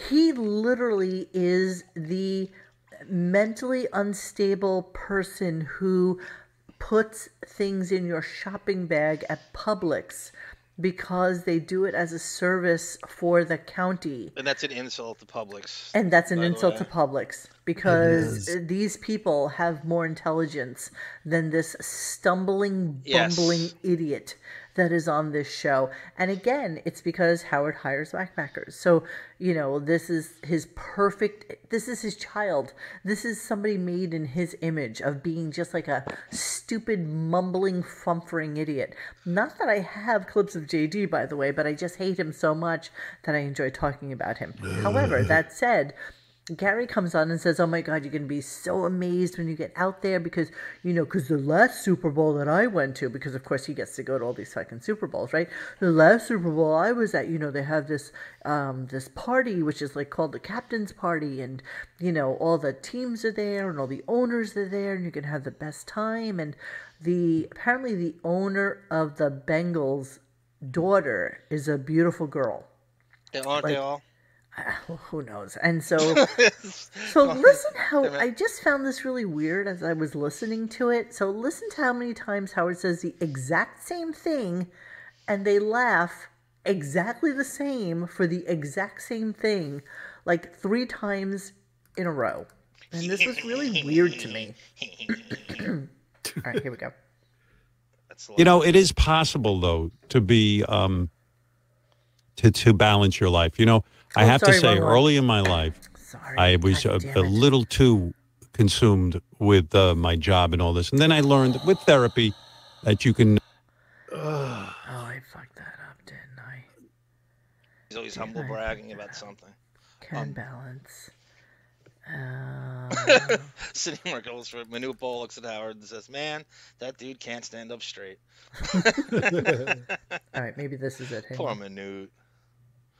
He literally is the mentally unstable person who puts things in your shopping bag at Publix because they do it as a service for the county. And that's an insult to Publix. And that's an insult to Publix because these people have more intelligence than this stumbling, bumbling idiot that is on this show. And again, it's because Howard hires backpackers. So, this is his child. This is somebody made in his image of being just like a stupid, mumbling, fumfering idiot. Not that I have clips of JD, by the way, but I just hate him so much that I enjoy talking about him. However, that said, Gary comes on and says, oh my God, you're going to be so amazed when you get out there because the last Super Bowl that I went to, because of course he gets to go to all these fucking Super Bowls, right? The last Super Bowl I was at, they have this party, which is like called the Captain's Party. And, all the teams are there and all the owners are there and you can have the best time. And apparently the owner of the Bengals' daughter is a beautiful girl. Aren't they all? Who knows? And so listen how I just found this really weird as I was listening to it. So listen to how many times Howard says the exact same thing and they laugh exactly the same for the exact same thing like 3 times in a row. And this was really weird to me. All right, here we go. It is possible though to be to balance your life. I have to say, early in my life, I was a little too consumed with my job and all this. And then I learned with therapy that you can... Oh, I fucked that up, didn't I? He's always humble bragging about something. Can balance. Sitting where it goes for Manute Bol looks at Howard and says, man, that dude can't stand up straight. All right, maybe this is it. Poor Manute.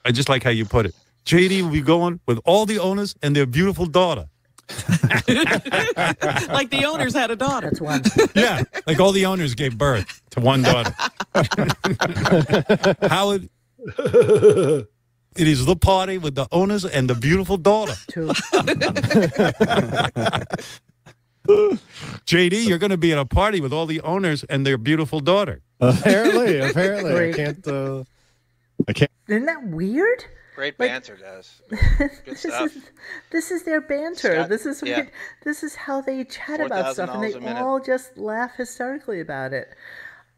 I just like how you put it. JD will be going with all the owners and their beautiful daughter. Like the owners had a daughter. That's one. Yeah, like all the owners gave birth to one daughter. Howard, it is the party with the owners and the beautiful daughter. Two. JD, you're going to be at a party with all the owners and their beautiful daughter. Apparently, I Great. can't. Isn't that weird? Great Like- banter, guys. Good This stuff. is their banter. Scott- this is yeah. this is how they chat about stuff, and $4,000 they a minute. all just laugh hysterically about it.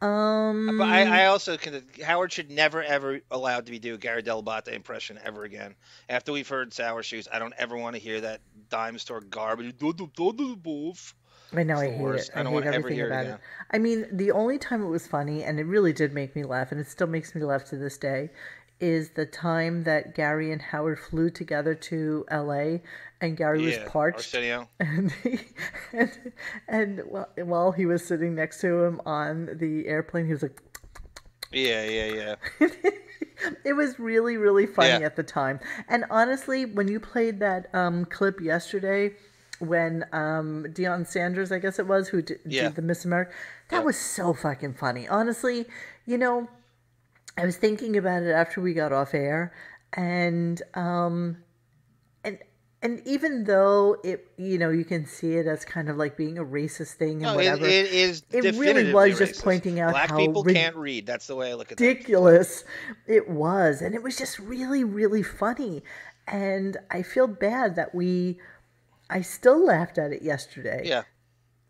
But I also Howard should never ever allowed to be do a Gary Delabate impression ever again. After we've heard Sour Shoes, I don't ever want to hear that dime store garbage. I know, I the hate worst. it. I I don't hate wanna ever everything hear it about it. again. I mean, the only time it was funny, and it really did make me laugh, and it still makes me laugh to this day, is the time that Gary and Howard flew together to L.A. and Gary was parched. Arsenio. And while he was sitting next to him on the airplane, he was like, Yeah. it was really, really funny Yeah. at the time. And honestly, when you played that clip yesterday, when Deion Sanders, I guess it was, who did the Miss America, that was so fucking funny. Honestly, you know, I was thinking about it after we got off air, and even though it, you know, you can see it as kind of like being a racist thing and No, whatever, it is. it really definitively was just racist. pointing out Black how people can't read. That's the way I look at it. ridiculous it was, and it was just really, really funny. And I feel bad that I still laughed at it yesterday. Yeah.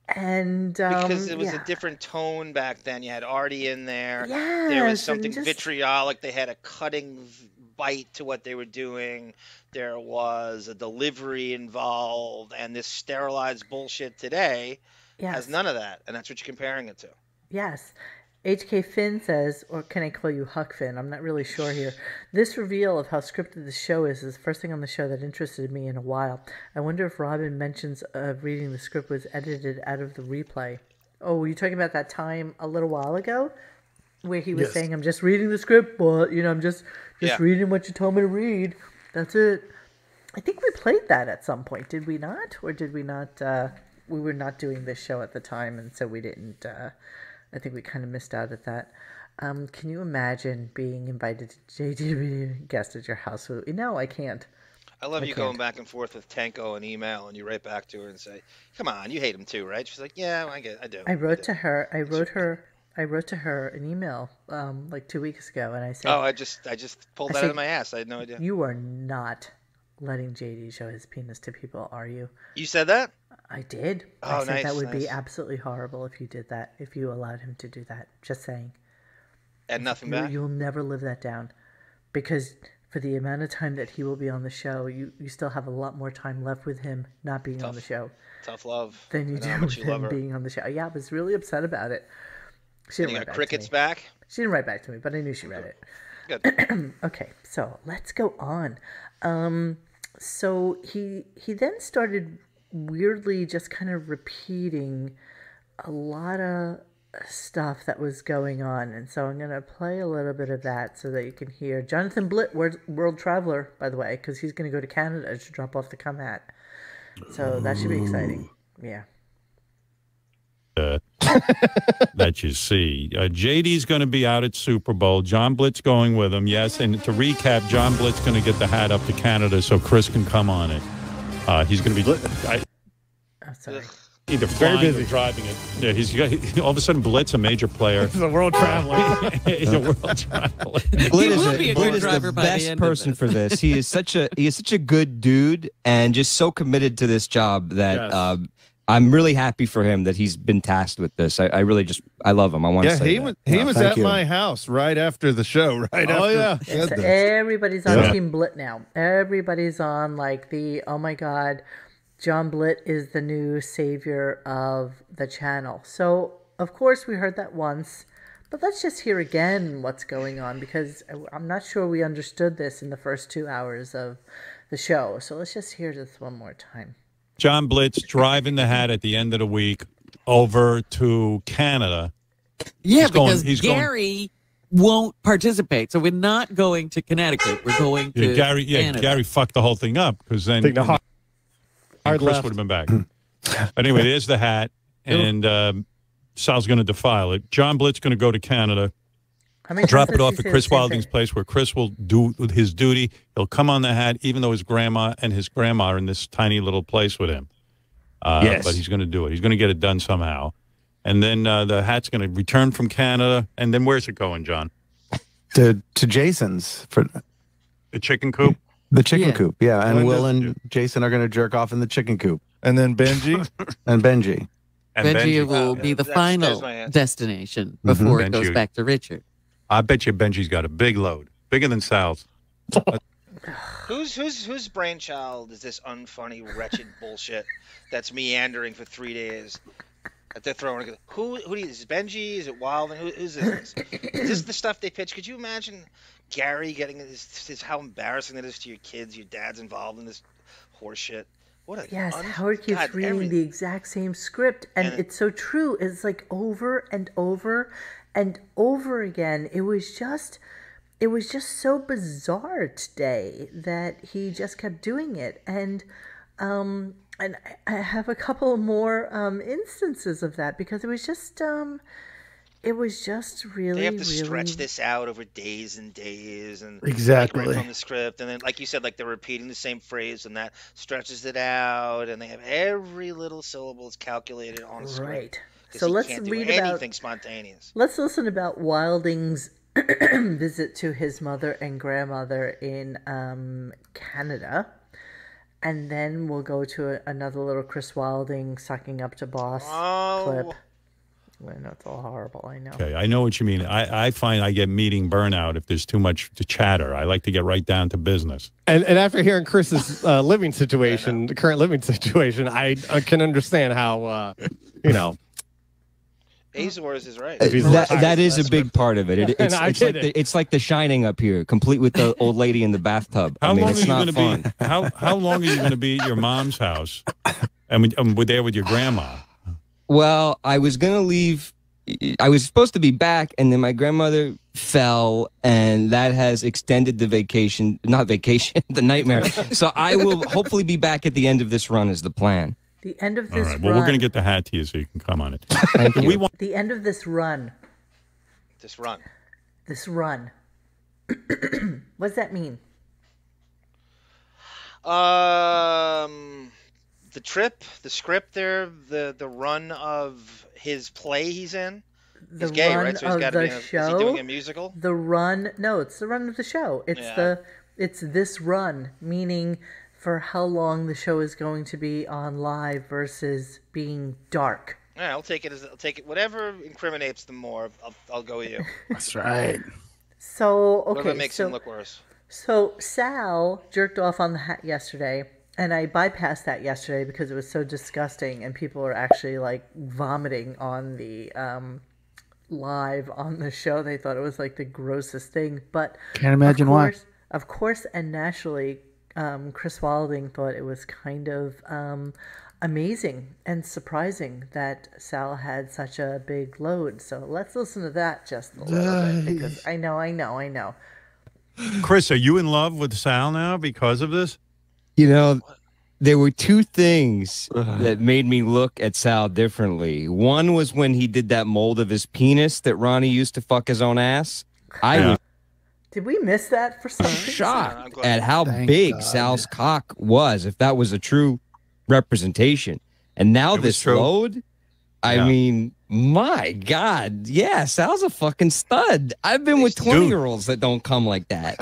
And Because it was yeah. a different tone back then. You had Artie in there. Yes, There was and something just- vitriolic. They had a cutting bite to what they were doing. There was a delivery involved, and this sterilized bullshit today has none of that, and that's what you're comparing it to. Yes. HK Finn says, or can I call you Huck Finn? I'm not really sure here. This reveal of how scripted the show is the first thing on the show that interested me in a while. I wonder if Robin mentions of reading the script was edited out of the replay. Oh, were you talking about that time a little while ago? Where he was saying, I'm just reading the script, but, you know, I'm just reading what you told me to read. That's it. I think we played that at some point, did we not? Or did we not? We were not doing this show at the time, and so we didn't... I think we kind of missed out at that. Can you imagine being invited to JD to be a guest at your house? No, I can't. I love you going back and forth with Tanko and email, and you write back to her and say, "Come on, you hate him too, right?" She's like, "Yeah, I do." I wrote to her. I wrote to her an email like 2 weeks ago, and I said, "Oh, I just pulled that out of my ass. I had no idea." You are not letting JD show his penis to people, are you? You said that? I did. Oh, I said nice, that would be nice. absolutely horrible if you did that, if you allowed him to do that. Just saying. And nothing back. You'll never live that down, because for the amount of time that he will be on the show, you still have a lot more time left with him not being on the show Tough love. than you I know how do much with you love him her. being on the show. Yeah, I was really upset about it. She And didn't you write got back crickets to me. back? She didn't write back to me, but I knew she read it. Good. Okay, so let's go on. So he then started weirdly just kind of repeating a lot of stuff that was going on, and so I'm going to play a little bit of that so that you can hear Jonathan Blitt, world traveler, by the way, because he's going to go to Canada to drop off the cum hat. So that should be exciting. Yeah. That you see. JD's going to be out at Super Bowl. John Blitt's going with him, yes. And to recap, John Blitt's going to get the hat up to Canada so Chris can come on it. He's going to be Oh, sorry. either flying or driving it. Yeah, he's got, all of a sudden Blitt's a major player. He's a world traveler. He's a world traveler. He will be a good Blitt is driver the by the best end of person this. for this. He is such a good dude and just so committed to this job that Yes. I'm really happy for him that he's been tasked with this. I really just I love him. I want to say he that. was he was thank at you. my house right after the show. Right after. yeah. Yeah, so this. everybody's on Yeah. Team Blitt now. Everybody's on like the, oh my God, John Blitt is the new savior of the channel. So, of course, we heard that once, but let's just hear again what's going on, because I'm not sure we understood this in the first 2 hours of the show. So let's just hear this one more time. John Blitt's driving the hat at the end of the week over to Canada. Yeah, He's going- because he's going- Gary won't participate. So we're not going to Connecticut. We're going to Gary Canada. fucked the whole thing up because then Take the hot- Hard Chris left. would have been back. But anyway, there's the hat, and Sal's going to defile it. John Blitt's going to go to Canada, drop it off at Chris Wilding's place, where Chris will do his duty. He'll come on the hat, even though his grandma and his grandma are in this tiny little place with him. Yes. But he's going to do it. He's going to get it done somehow. And then the hat's going to return from Canada. And then where's it going, John? To Jason's for the chicken coop. The chicken coop, yeah. And When Will does- and Jason are going to jerk off in the chicken coop. And then Benji. And Benji. And Benji will be the That's final my answer. destination before it goes Benji. back to Richard. I bet you Benji's got a big load, bigger than Sal's. Whose brainchild is this unfunny, wretched bullshit that's meandering for 3 days? That they're throwing. Who do you, is it Benji? Is it Wilding? Who's this? Is this the stuff they pitch? Could you imagine Gary getting this? How embarrassing it is to your kids. Your dad's involved in this horse shit. What a Yes, Howard keeps reading the exact same script, and it's so true. It's like over and over and over again. It was just so bizarre today that he just kept doing it, and I have a couple more instances of that because it was just really. They have to really... stretch this out over days and days, and Exactly. like, right from the script, and then like you said, like they're repeating the same phrase, and that stretches it out, and they have every little syllable is calculated on a script. Right. 'Cause So he let's can't do read anything about. spontaneous. Let's listen about Wilding's visit to his mother and grandmother in Canada. And then we'll go to another little Chris Wilding sucking up to boss clip. I know it's all horrible, I know. Okay, I know what you mean. I find I get meeting burnout if there's too much to chatter. I like to get right down to business. And after hearing Chris's living situation, the current living situation, I can understand how, Azores is right. That is a big part of it. It's like the Shining up here, complete with the old lady in the bathtub. How long it's are you not going fun. to be? How long are you going to be at your mom's house? And we're there with your grandma. Well, I was going to leave. I was supposed to be back, and then my grandmother fell, and that has extended the vacation. Not vacation, the nightmare. So I will hopefully be back at the end of this run is the plan. The end of All this right. run. Well, we're going to get the hat to you so you can come on it. Thank you. We want The end of this run. This run. This run. What does that mean? The trip, the script there, the run of his play he's in. The He's gay, run right? So he's of got to the be. Is show. he doing a musical? The run. No, it's the run of the show. It's Yeah. It's this run, meaning for how long the show is going to be on live versus being dark. Yeah, I'll take it. Whatever incriminates them more, I'll go with you. That's right. So Whatever okay, makes so him look worse. So Sal jerked off on the hat yesterday, and I bypassed that yesterday because it was so disgusting, and people were actually like vomiting on the live on the show. They thought it was like the grossest thing. But Can't imagine why. Of course, and naturally, Chris Wilding thought it was kind of amazing and surprising that Sal had such a big load. So let's listen to that just a little bit because I know. Chris, are you in love with Sal now because of this? You know, there were two things that made me look at Sal differently. One was when he did that mold of his penis that Ronnie used to fuck his own ass. I was Did we miss that for some reason? shocked at how Thank big God. Sal's cock was, if that was a true representation. And now It was this true. load, I Yeah. mean, my God. Yeah, Sal's a fucking stud. I've been with Dude. 20-year-olds that don't come like that.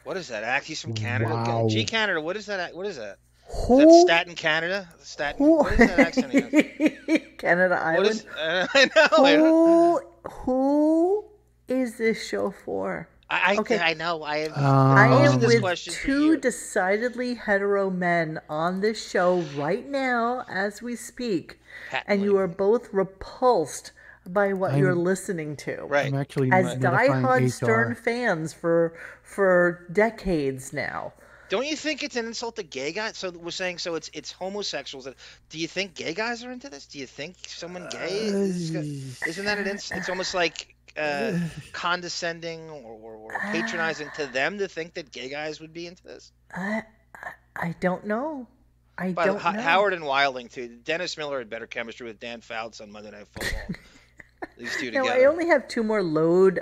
What is that? He's from Canada. Wow. G Canada. What is that? What is that? Is Who? that Staten, Canada? Staten. What is that accent again? Canada What Island. is? I know. Who is this show for? Okay. I know. I have. I posed am this with question for two years. decidedly hetero men on this show right now as we speak, and you are both repulsed by what you're listening to. Right. I'm actually As notifying diehard HR. Stern fans for decades now. Don't you think it's an insult to gay guys? So we're saying it's homosexuals. Do you think gay guys are into this? Do you think someone gay isn't that an It's almost like condescending or patronizing to them to think that gay guys would be into this. I don't know. I But don't know. Howard and Wilding too. Dennis Miller had better chemistry with Dan Fouts on Monday Night Football. These two No, together. I only have 2 more load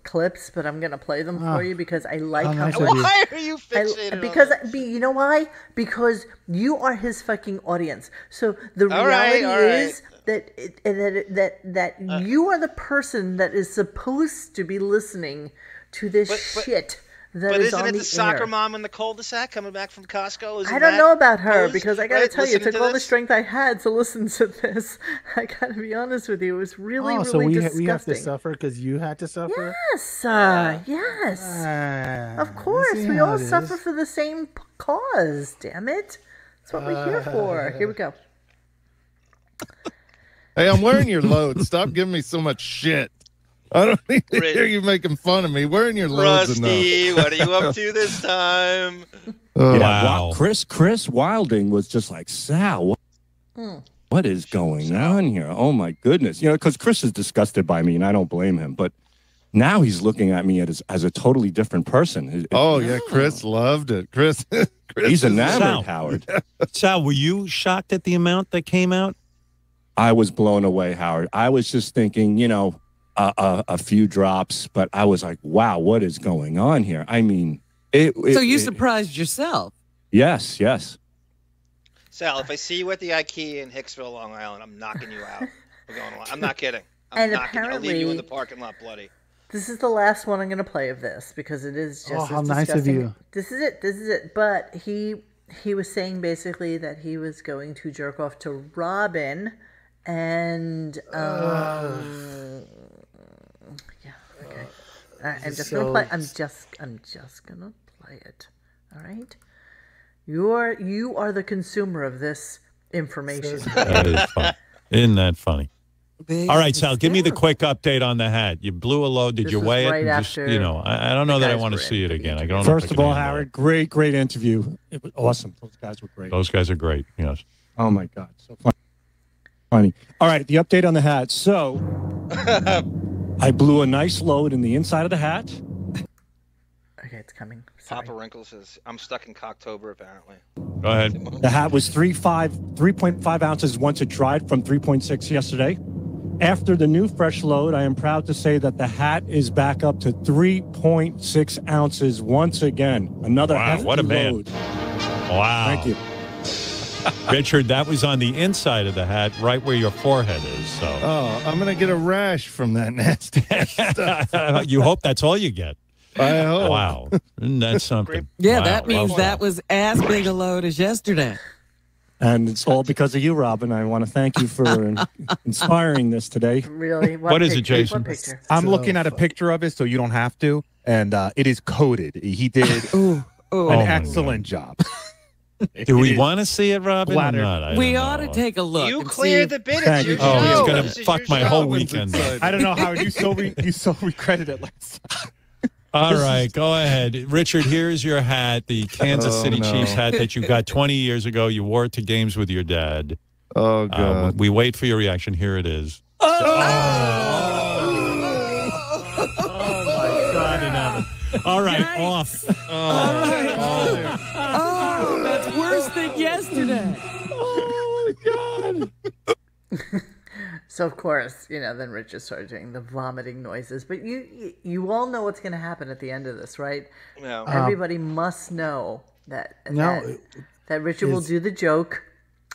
clips, but I'm gonna play them for you because I like how nice much. of you. Why are you fixated on Because this? you know why? Because you are his fucking audience. So the All right, reality all right. is that you are the person that is supposed to be listening to this shit that But is isn't on it the the soccer air. mom in the cul-de-sac coming back from Costco? Isn't I don't that know about her Rose, because I gotta right? tell you, it Listening took to all the this? strength I had to listen to this. I gotta be honest with you, it was really, Oh, so really we disgusting. have to suffer because you had to suffer. Yes, yes. Of I course, see we how all it suffer is. for the same cause. Damn it! That's what we're here for. Here we go. Hey, I'm wearing your load. Stop giving me so much shit. I don't need to Rich. hear you making fun of me. Wearing your loads Rusty, what are you up to this time? Wow. Chris Wilding was just like, Sal, what is going on here? Oh my goodness. Because Chris is disgusted by me and I don't blame him, but now he's looking at me as a totally different person. Yeah, Chris loved it. Chris He's is- enamored, Sal. Howard. Sal, were you shocked at the amount that came out? I was blown away, Howard. I was just thinking, a few drops, but I was like, wow, what is going on here? I mean, So you surprised yourself. Yes. Sal, if I see you at the IKEA in Hicksville, Long Island, I'm knocking you out. We're going. I'm not kidding. And I'll leave you in apparently- the parking lot, bloody. This is the last one I'm going to play of this because it is just how as nice of disgusting. you. This is it. But he was saying basically that he was going to jerk off to Robin, and yeah, okay. I'm just gonna play. I'm just gonna play it. All right. You are the consumer of this information. That is fun. Isn't that funny? Big All right, Sal, give me the hysterical. quick update on the hat. You blew a load. Did This you was weigh it? right And just, after I don't know the that I guys want to were see in it for the again. I interview. don't know if First I of can all, handle Howard, great interview. It was awesome. Those guys were great. it. Those guys are great. Yes. Oh my God, so funny. All right, the update on the hat. So I blew a nice load in the inside of the hat. Okay, it's coming. Sorry. Papa Wrinkle says, I'm stuck in Cocktober, apparently. Go ahead. The hat was 3.5 ounces once it dried from 3.6 yesterday. After the new fresh load, I am proud to say that the hat is back up to 3.6 ounces once again. Another Wow, hefty what a man. load. Wow. Thank you. Richard, that was on the inside of the hat, right where your forehead is. So Oh, I'm gonna get a rash from that nasty stuff. you hope that's all you get. I hope. Wow. Isn't that something? Yeah, Wow. that means Well that done. was as big a load as yesterday. And it's all because of you, Robin. I want to thank you for inspiring this today. Really? What is it, picture? Jason? What picture? I'm So looking at a funny. picture of it, so you don't have to. And it is coded. He did Ooh, Oh, an my excellent job. Do we It is want to see it, Robin? Or flattered. not? I we don't ought to know. take a look. You and see cleared if- the bid. Thank It's your you. Oh, he's show. gonna This is fuck your my show. whole Robin's weekend. excited. I don't know how you so recredited it last time. All right, go ahead. Richard, here's your hat, the Kansas Oh, City no. Chiefs hat that you got 20 years ago. You wore it to games with your dad. Oh God. We wait for your reaction. Here it is. All right, off. Oh, that's worse than yesterday. So of course, then Rich just started doing the vomiting noises. But you all know what's going to happen at the end of this, right? No. Everybody must know that No, that Richard will is- do the joke,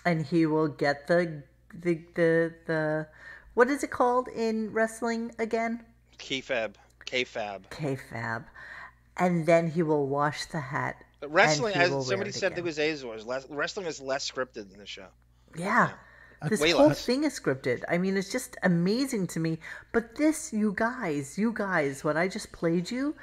and he will get the what is it called in wrestling again? Kayfab. Kayfab, and then he will wash the hat. But wrestling, and he will wear somebody it said again. it was Azores. Wrestling is less scripted than the show. Yeah. This Way whole less. thing is scripted. I mean, it's just amazing to me. But this, you guys, what I just played you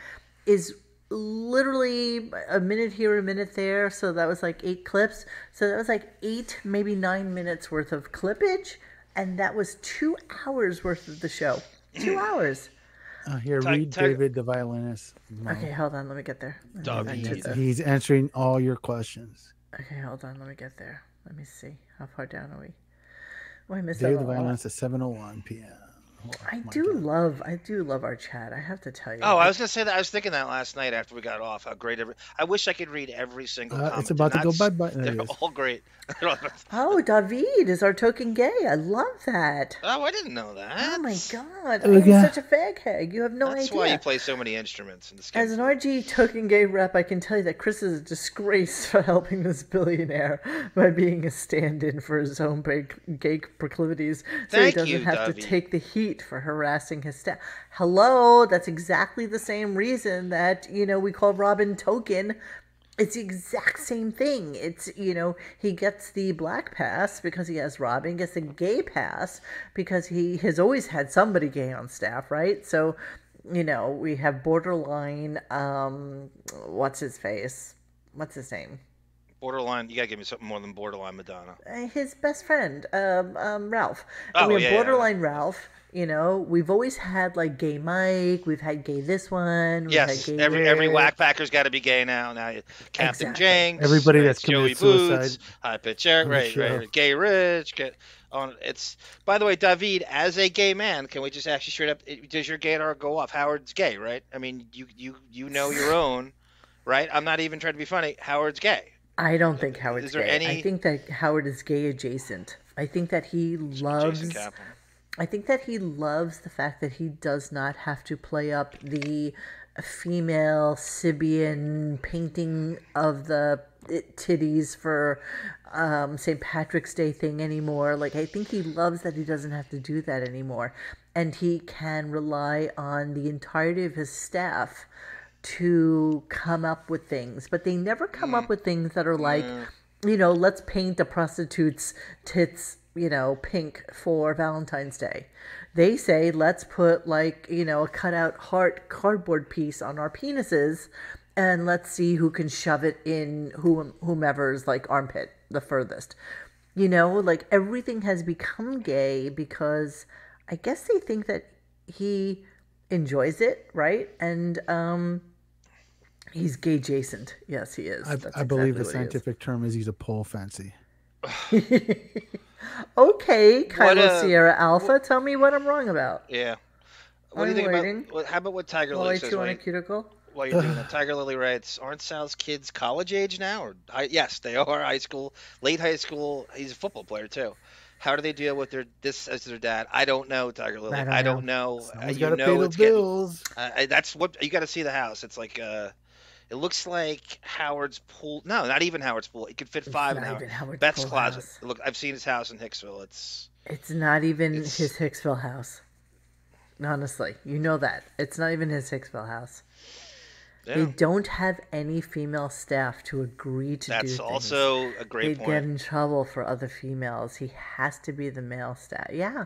is literally a minute here, a minute there. So that was like 8 clips. So that was like 8, maybe 9 minutes worth of clippage. And that was 2 hours worth of the show. 2 hours. Here, read David, the violinist. Okay, hold on. Let me get there. Let me get there. He's answering all your questions. Okay, hold on. Let me get there. Let me see. How far down are we? Oh, I missed David, that the one. violinist at 7:01 p.m. I do love our chat. I have to tell you. Oh, I was gonna say that. I was thinking that last night after we got off. How great! I wish I could read every single comment. It's about to go bye-bye. They're all great. Oh, David is our token gay. I love that. Oh, I didn't know that. Oh my god, I'm such a fag hag. You have no idea. That's why you play so many instruments in this game. As an RG token gay rep, I can tell you that Chris is a disgrace for helping this billionaire by being a stand-in for his own gay proclivities, so he doesn't have to take the heat for harassing his staff. Hello, that's exactly the same reason that we call Robin token. It's the exact same thing. It's, he gets the black pass because he has Robin, gets the gay pass because he has always had somebody gay on staff, right? So, we have borderline, what's his face? What's his name? Borderline, you gotta give me something more than borderline Madonna. His best friend, Ralph. Oh, we have borderline Ralph. We've always had like gay Mike. We've had gay this one. We've yes, had gay every whack packer's got to be gay now. Now Captain Jenks, everybody that's Joey committed Boots, suicide. High Pitch Eric, right. Gay Rich. It's by the way, David, as a gay man, can we just ask you straight up? Does your gaydar go off? Howard's gay, right? I mean, you know your own, right? I'm not even trying to be funny. Howard's gay. I don't think Howard's gay. I think that Howard is gay adjacent. I think that he loves. I think that he loves the fact that he does not have to play up the female Sibian painting of the titties for St. Patrick's Day thing anymore. Like, I think he loves that he doesn't have to do that anymore. And he can rely on the entirety of his staff to come up with things. But they never come up with things that are like, let's paint a prostitute's tits pink for Valentine's Day. They say, let's put a cutout heart cardboard piece on our penises and let's see who can shove it in whomever's armpit the furthest. Everything has become gay because I guess they think that he enjoys it, right? And he's gay adjacent. Yes, he is. I believe the scientific term is he's a pole fancy. Okay, Kylo Sierra Alpha, tell me what I'm wrong about. Yeah. What do you think about? How about what Tiger Lily says? On a cuticle? While you're doing that, Tiger Lily writes, "Aren't Sal's kids college age now? Or yes, they are high school, late high school. He's a football player too. How do they deal with this as their dad? I don't know, Tiger Lily. I don't know. You got to pay the bills. That's what you got to see the house. It's like it looks like Howard's pool. No, not even Howard's pool. It could fit five in Howard. Beth's closet. Look, I've seen his house in Hicksville. It's not even his Hicksville house. Honestly, you know that. It's not even his Hicksville house. Yeah. They don't have any female staff to agree to do things. That's also a great point. They get in trouble for other females. He has to be the male staff. Yeah.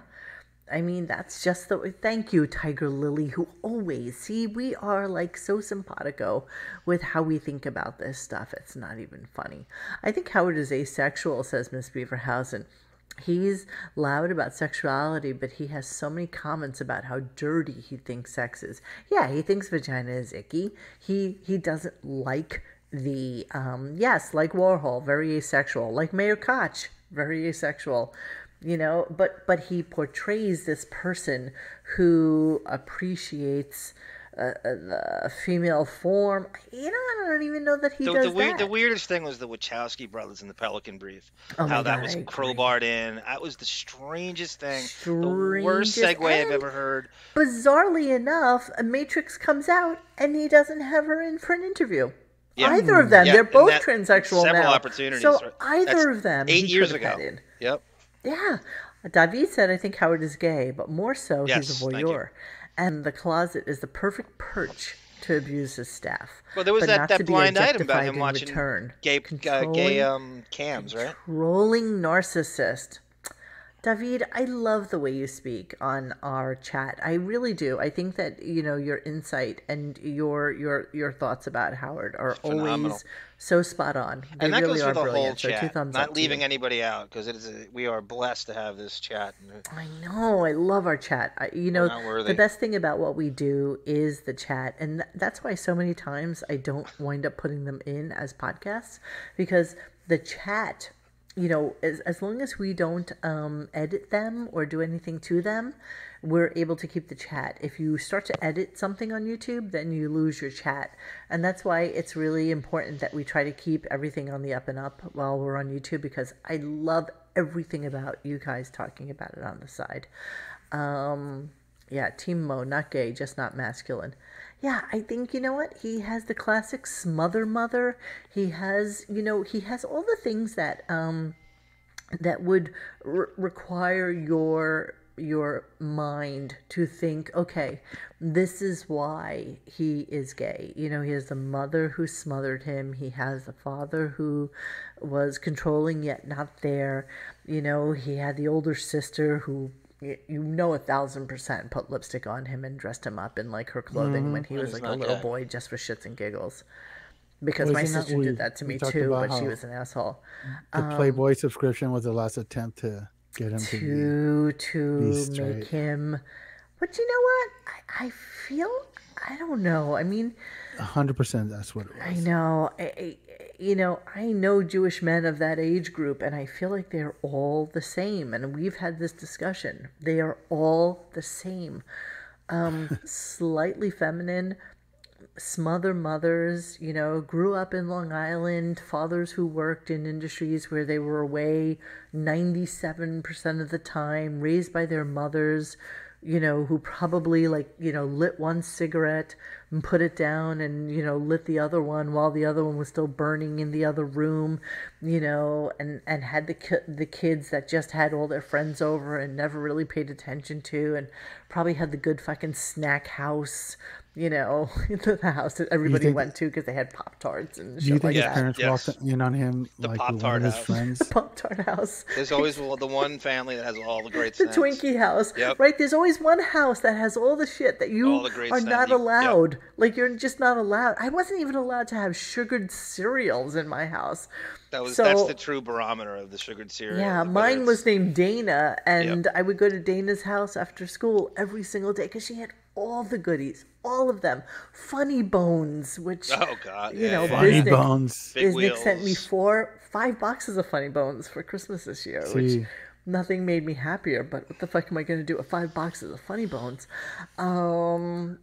I mean, that's just the way. Thank you, Tiger Lily, who always, see, we are so simpatico with how we think about this stuff. It's not even funny. I think Howard is asexual, says Miss Beaverhausen. He's loud about sexuality, but he has so many comments about how dirty he thinks sex is. Yeah, he thinks vagina is icky. He doesn't like the, yes, like Warhol, very asexual. Like Mayor Koch, very asexual. But he portrays this person who appreciates the female form. I don't even know that he does that. The weirdest thing was the Wachowski brothers in the Pelican Brief. How that was crowbarred in. That was the strangest thing. The worst segue I've ever heard. Bizarrely enough, a Matrix comes out and he doesn't have her in for an interview. Yeah. Either of them. They're both transsexual several now. Opportunities. So either of them. 8 years ago. Yep. Yeah. David said, I think Howard is gay, but more so, he's a voyeur. And the closet is the perfect perch to abuse his staff. Well, there was that blind item about him watching gay cams, right? Controlling narcissist. David, I love the way you speak on our chat. I really do. I think that your insight and your thoughts about Howard are always so spot on. And that really goes for the brilliant. whole chat. So 2 thumbs not up leaving anybody out because we are blessed to have this chat. I know. I love our chat. The best thing about what we do is the chat, and that's why so many times I don't wind up putting them in as podcasts, because the chat as long as we don't edit them or do anything to them, we're able to keep the chat. If you start to edit something on YouTube, then you lose your chat. And that's why it's really important that we try to keep everything on the up and up while we're on YouTube, because I love everything about you guys talking about it on the side. Yeah, Team Mo, not gay, just not masculine. Yeah, I think, you know what? He has the classic smother mother. He has, he has all the things that that would require your mind to think, okay, this is why he is gay. He has the mother who smothered him. He has the father who was controlling yet not there. He had the older sister who 1,000% put lipstick on him and dressed him up in like her clothing when he was like a little boy, just for shits and giggles. Because my sister did that to me too, but she was an asshole. The Playboy subscription was the last attempt to get him to make him. But you know what? I feel, I don't know. I mean, 100%. That's what it was. I know. I know Jewish men of that age group, and I feel like they're all the same. And we've had this discussion. They are all the same. Slightly feminine, smother mothers, grew up in Long Island, fathers who worked in industries where they were away 97% of the time, raised by their mothers, who probably lit one cigarette and put it down and, lit the other one while the other one was still burning in the other room, and had the kids that just had all their friends over and never really paid attention to, and probably had the good fucking snack house, the house that everybody went to because they had Pop-Tarts and shit like that. Do you think his parents walked in on him the like Pop-Tart one of his house. friends? The Pop-Tart house. There's always the one family that has all the great The snacks. Twinkie house. Yep. Right? There's always one house that has all the shit that you are not allowed. Yep. Like, you're just not allowed. I wasn't even allowed to have sugared cereals in my house. That's the true barometer of the sugared cereal. Yeah, mine was named Dana, and I would go to Dana's house after school every single day because she had all the goodies, all of them. Funny Bones, which Funny Bones. Bisnick sent me 5 boxes of Funny Bones for Christmas this year, which nothing made me happier. But what the fuck am I going to do with 5 boxes of Funny Bones? All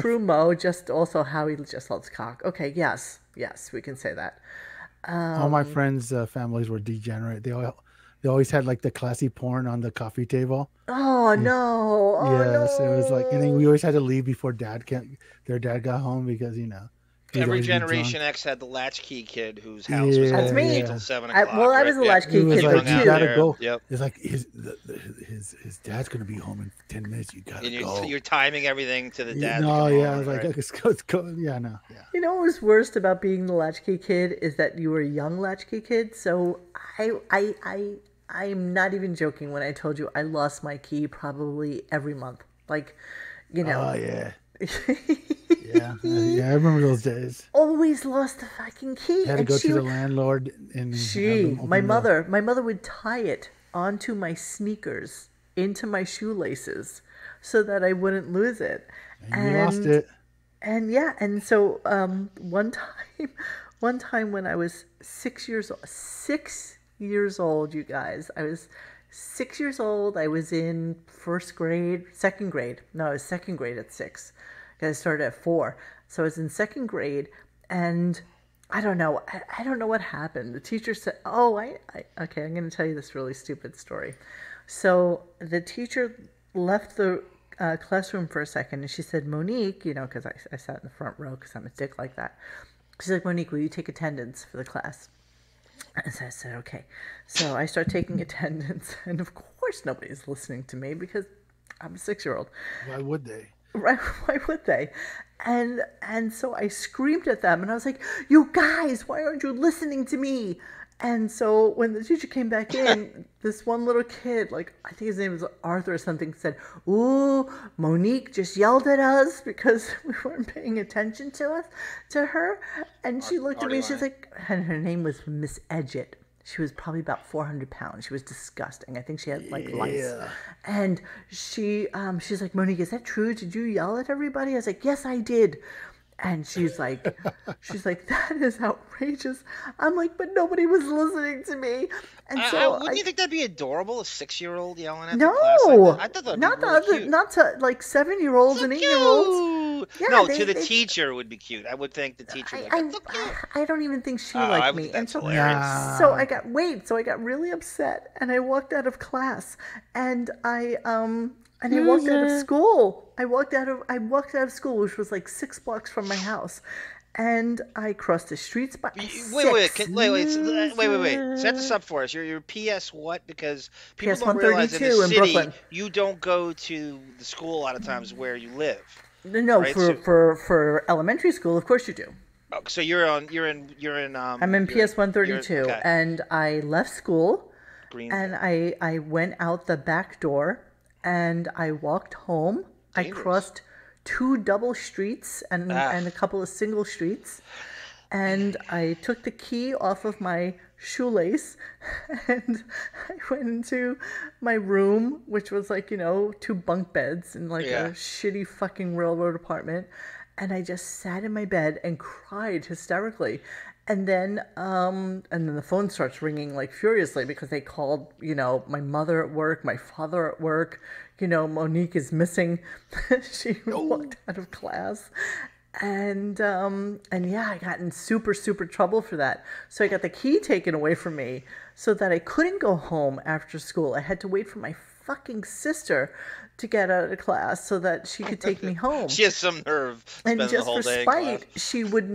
true Mo. Just also Howie just loves cock. Okay, yes, we can say that. All my friends' families were degenerate. They always had like the classy porn on the coffee table. Oh no! Yes, it was like, and then we always had to leave before their dad got home because every Generation X had the latchkey kid whose house was That's open me. until 7 o'clock. I was a latchkey kid like, too. You gotta go. Yep. It's like his dad's gonna be home in 10 minutes. You gotta go. You're timing everything to the dad. I was like, let's go. Yeah, no, yeah. You know what was worst about being the latchkey kid is that you were a young latchkey kid. So I'm not even joking when I told you I lost my key probably every month. Like, Oh yeah. Yeah, I remember those days. Always lost the fucking key. I had to go to the landlord and my mother would tie it onto my sneakers into my shoelaces so that I wouldn't lose it. And you lost it. And so one time when I was 6 years old, you guys, I was 6 years old. I was in second grade. No, I was second grade at 6. I started at 4. So I was in second grade, and I don't know. I don't know what happened. The teacher said, okay, I'm going to tell you this really stupid story. So the teacher left the classroom for a second, and she said, Monique, because I sat in the front row because I'm a dick like that. She's like, Monique, will you take attendance for the class? And so I said, okay. So I start taking attendance, and of course nobody's listening to me because I'm a 6-year-old. Why would they? Right? Why would they? And so I screamed at them, and I was like, you guys, why aren't you listening to me? And so when the teacher came back in, this one little kid, like, I think his name was Arthur or something, said, ooh, Monique just yelled at us because we weren't paying attention to her. And she looked at me, and she's like, and her name was Miss Edgett. She was probably about 400 pounds. She was disgusting. I think she had like lice. And she's like, Monique, is that true? Did you yell at everybody? I was like, yes, I did. And she's like, that is outrageous. I'm like, but nobody was listening to me. And so wouldn't you think that'd be adorable? A 6-year-old yelling at no, the class like that? I thought that'd not be really cute. not to like 7-year-olds and 8-year-olds. Yeah, no, to the teacher it would be cute. I would think the teacher would be so cute. I don't even think she liked me. And so, hilarious. so I got really upset and I walked out of class and I walked out of school. I walked out of school, which was like 6 blocks from my house. And I crossed the streets by wait. Set this up for us. You're PS what? Because people PS don't realize in the city, Brooklyn. you don't go to the school a lot of times where you live. No, right? for elementary school, of course you do. Oh, so you're in. I'm in PS 132, okay. and I left school, Green. and I went out the back door, and I walked home. Dangerous. I crossed 2 double streets and a couple of single streets, and I took the key off of my shoelace, and I went into my room, which was like 2 bunk beds in like a shitty fucking railroad apartment, and I just sat in my bed and cried hysterically. And then the phone starts ringing like furiously because they called, my mother at work, my father at work. Monique is missing. She walked out of class. And I got in super, super trouble for that. So I got the key taken away from me so that I couldn't go home after school. I had to wait for my fucking sister to get out of class so that she could take me home. She has some nerve. And just the whole for day spite, she would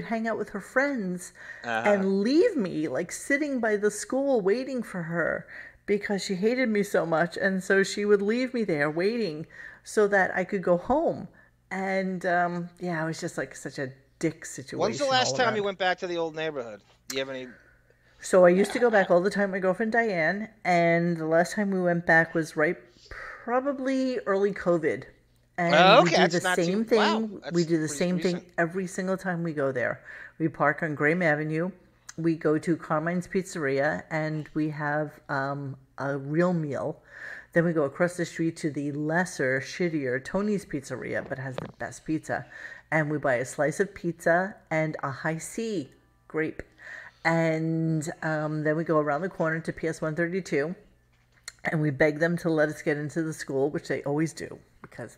hang out with her friends and leave me like sitting by the school waiting for her because she hated me so much. And so she would leave me there waiting so that I could go home. And it was just like such a dick situation. When's the last time you went back to the old neighborhood? Do you have any? So I used to go back all the time with my girlfriend Diane, and the last time we went back was probably early COVID. And we do the same thing. Wow, we do the same thing every single time we go there. We park on Graham Avenue. We go to Carmine's Pizzeria, and we have a real meal. Then we go across the street to the lesser, shittier Tony's Pizzeria, but has the best pizza. And we buy a slice of pizza and a high C grape. And then we go around the corner to PS 132, and we beg them to let us get into the school, which they always do because,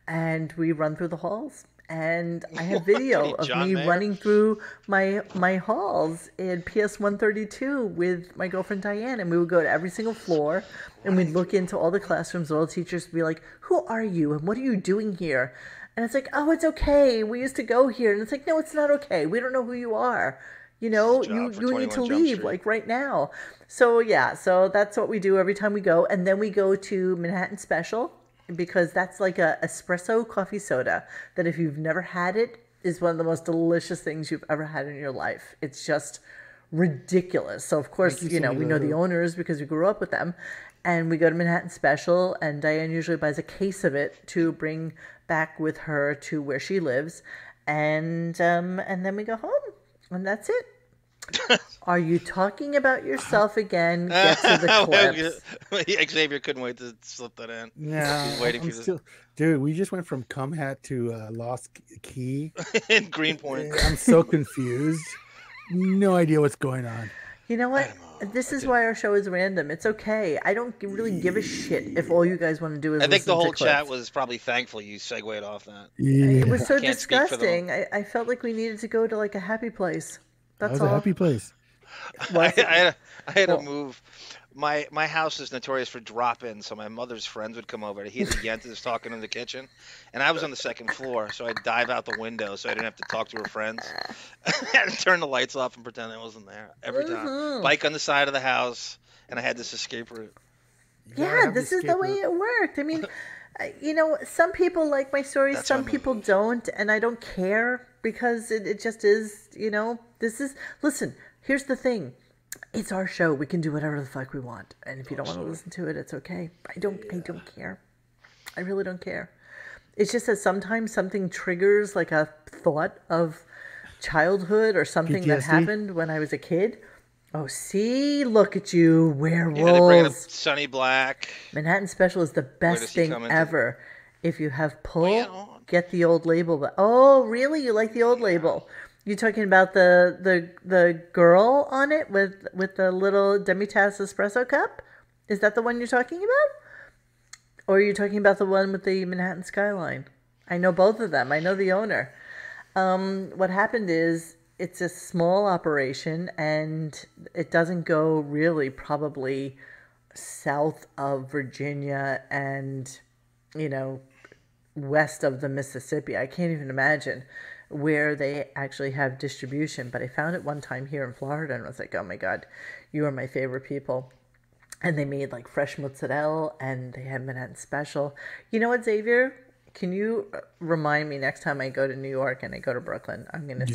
and we run through the halls. And I have video of me running through my halls in PS 132 with my girlfriend Diane, and we would go to every single floor, and we'd look into all the classrooms. All the teachers would be like, "Who are you, and what are you doing here?" And it's like, "Oh, it's okay. We used to go here." And it's like, "No, it's not okay. We don't know who you are. You need to leave like right now." So so that's what we do every time we go. And then we go to Manhattan Special, because that's like a espresso coffee soda that if you've never had it is one of the most delicious things you've ever had in your life. It's just ridiculous. So of course, we know the owners because we grew up with them, and we go to Manhattan Special, and Diane usually buys a case of it to bring back with her to where she lives, and then we go home, and that's it. Are you talking about yourself again? Get to the clips. Xavier couldn't wait to slip that in. Yeah, waiting dude. We just went from cum hat to Lost Key in Greenpoint. I'm so confused. No idea what's going on. You know what? This is why our show is random. It's okay. I don't really give a shit if all you guys want to do is. I think the whole chat clips. was probably thankful you segued off that. Yeah. It was so disgusting. I felt like we needed to go to like a happy place. That's all. A happy place. I had to move. My house is notorious for drop-ins, so my mother's friends would come over to hear the Yentas talking in the kitchen, and I was on the second floor, so I'd dive out the window so I didn't have to talk to her friends. I had to turn the lights off and pretend I wasn't there every time. Bike on the side of the house, and I had this escape route. Yeah, this is the way it worked. I mean, some people like my stories, some people don't, and I don't care because it just is, listen, here's the thing. It's our show. We can do whatever the fuck we want. And if you don't want to listen to it, it's okay. I don't care. I really don't care. It's just that sometimes something triggers like a thought of childhood or something that happened when I was a kid. Oh, see, look at you, werewolves. Yeah, they bring up Sonny Black. Manhattan Special is the best thing ever. If you have pull get the old label. But oh, really? You like the old label? You talking about the girl on it with the little Demi-Tasse espresso cup? Is that the one you're talking about? Or are you talking about the one with the Manhattan skyline? I know both of them. I know the owner. What happened is it's a small operation, and it doesn't go really probably south of Virginia and, west of the Mississippi. I can't even imagine where they actually have distribution. But I found it one time here in Florida and was like, oh my God, you are my favorite people. And they made like fresh mozzarella, and they had Manhattan special. You know what, Xavier? Can you remind me next time I go to New York and I go to Brooklyn? I'm going to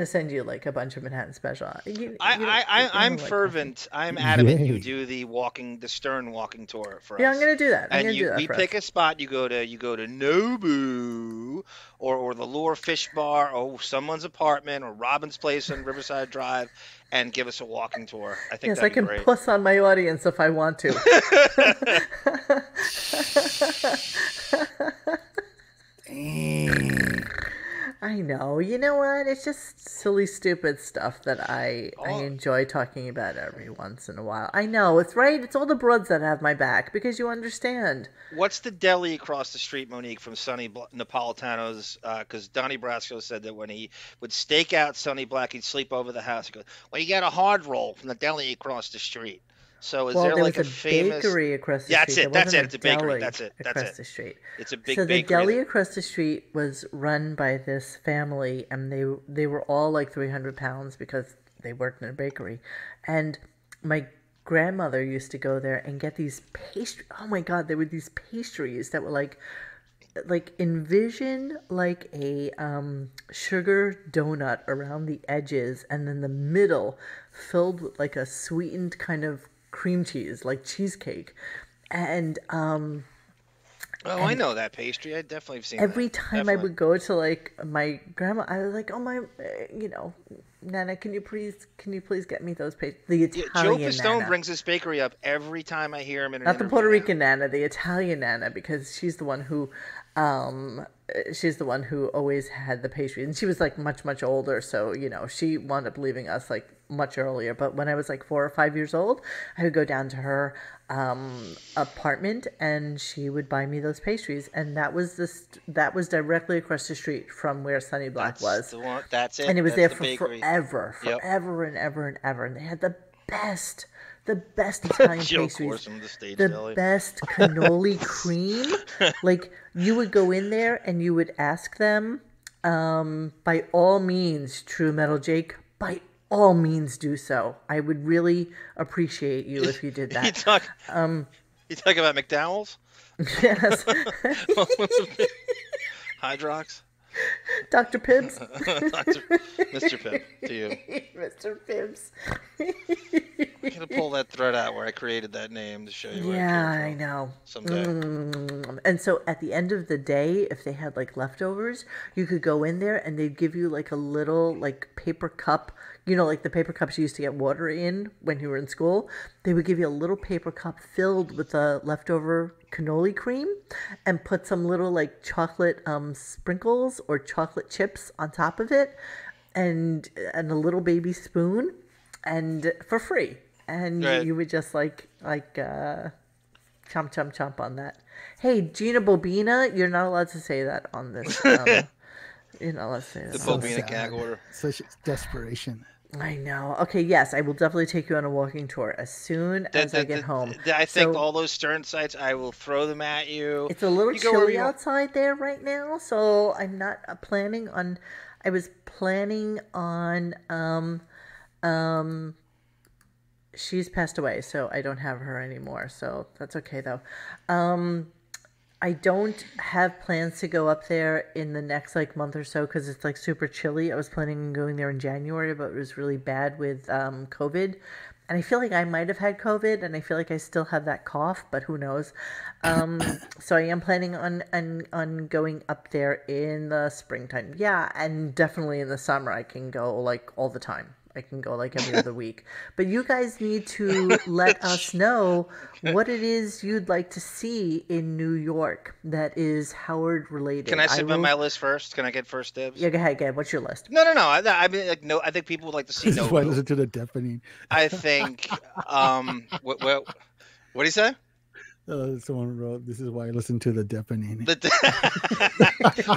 send you like a bunch of Manhattan special. I'm fervent. I'm adamant. You do the Stern walking tour for us. Yeah, I'm going to do that. We pick a spot. You go to Nobu or the Lure Fish Bar or someone's apartment or Robin's place on Riverside Drive, and give us a walking tour. I think I can great. puss on my audience if I want to. I know. You know what? It's just silly, stupid stuff that I enjoy talking about every once in a while. I know. It's right. It's all the broads that have my back, because you understand. What's the deli across the street, Monique, from Sonny Napolitano's? Because Donnie Brasco said that when he would stake out Sonny Black, he'd sleep over the house. He goes, well, you got a hard roll from the deli across the street. So is there like a famous bakery across the street? That's it. It's a bakery. That's it. Across the street. It's a big bakery. So the bakery. deli across the street was run by this family, and they were all like 300 pounds because they worked in a bakery. And my grandmother used to go there and get these pastries. Oh my God, there were these pastries that were like envision like a sugar donut around the edges, and then the middle filled with like a sweetened kind of cream cheese, like cheesecake. And I know that pastry. I definitely have seen every that. time I would go to like my grandma, I was like, oh my, Nana, can you please get me those pastries? The Italian Joe Pistone Nana. brings this bakery up every time I hear him in an Not the interview Puerto now. Rican Nana, the Italian Nana, because she's the one who always had the pastry, and she was like much older, so she wound up leaving us like much earlier. But when I was like 4 or 5 years old, I would go down to her apartment, and she would buy me those pastries, and that was directly across the street from where Sonny Black was. That's it. And it was That's there the for bakery. forever Yep. and ever, and they had the best Italian Jill pastries, Corson, the stage the deli. best cannoli cream. Like, you would go in there and you would ask them, by all means, True Metal Jake, by all means do so. I would really appreciate you if you did that. You talk about McDowell's? Yes. Hydrox? Dr. Pibbs? Mr. Pibb, to you. Mr. Pibbs. I'm going to pull that thread out where I created that name to show you where Yeah, it came I from know. someday. And so at the end of the day, if they had like leftovers, you could go in there and they'd give you like a little like paper cup, like the paper cups you used to get water in when you were in school. They would give you a little paper cup filled with the leftover cannoli cream, and put some little like chocolate sprinkles or chocolate chips on top of it, and a little baby spoon, and for free. And Right. you would just like chomp on that. Hey, Gina Bobina, you're not allowed to say that on this. You're not allowed to say that. The So Bobina sad. gag order. Such desperation. I know. Okay, yes, I will definitely take you on a walking tour as soon as I get home. I think So, all those Stern sites, I will throw them at you. it's a little You go wherever chilly you want. outside there right now, so I'm not planning on. I was planning on. She's passed away, so I don't have her anymore. So that's okay though. I don't have plans to go up there in the next like month or so because it's like super chilly. I was planning on going there in January, but it was really bad with COVID. And I feel like I might have had COVID, and I feel like I still have that cough, but who knows? So I am planning on going up there in the springtime. Yeah, and definitely in the summer I can go like all the time. I can go like every other week. But you guys need to let us know what it is you'd like to see in New York that is Howard related. Can I submit my list first? Can I get first dibs? Yeah, go ahead. What's your list? No. I mean, like, no. I think people would like to see This is why I Nobu. listen to the deafening. I think. What do you say? Someone wrote, "This is why I listen to the deafening." We're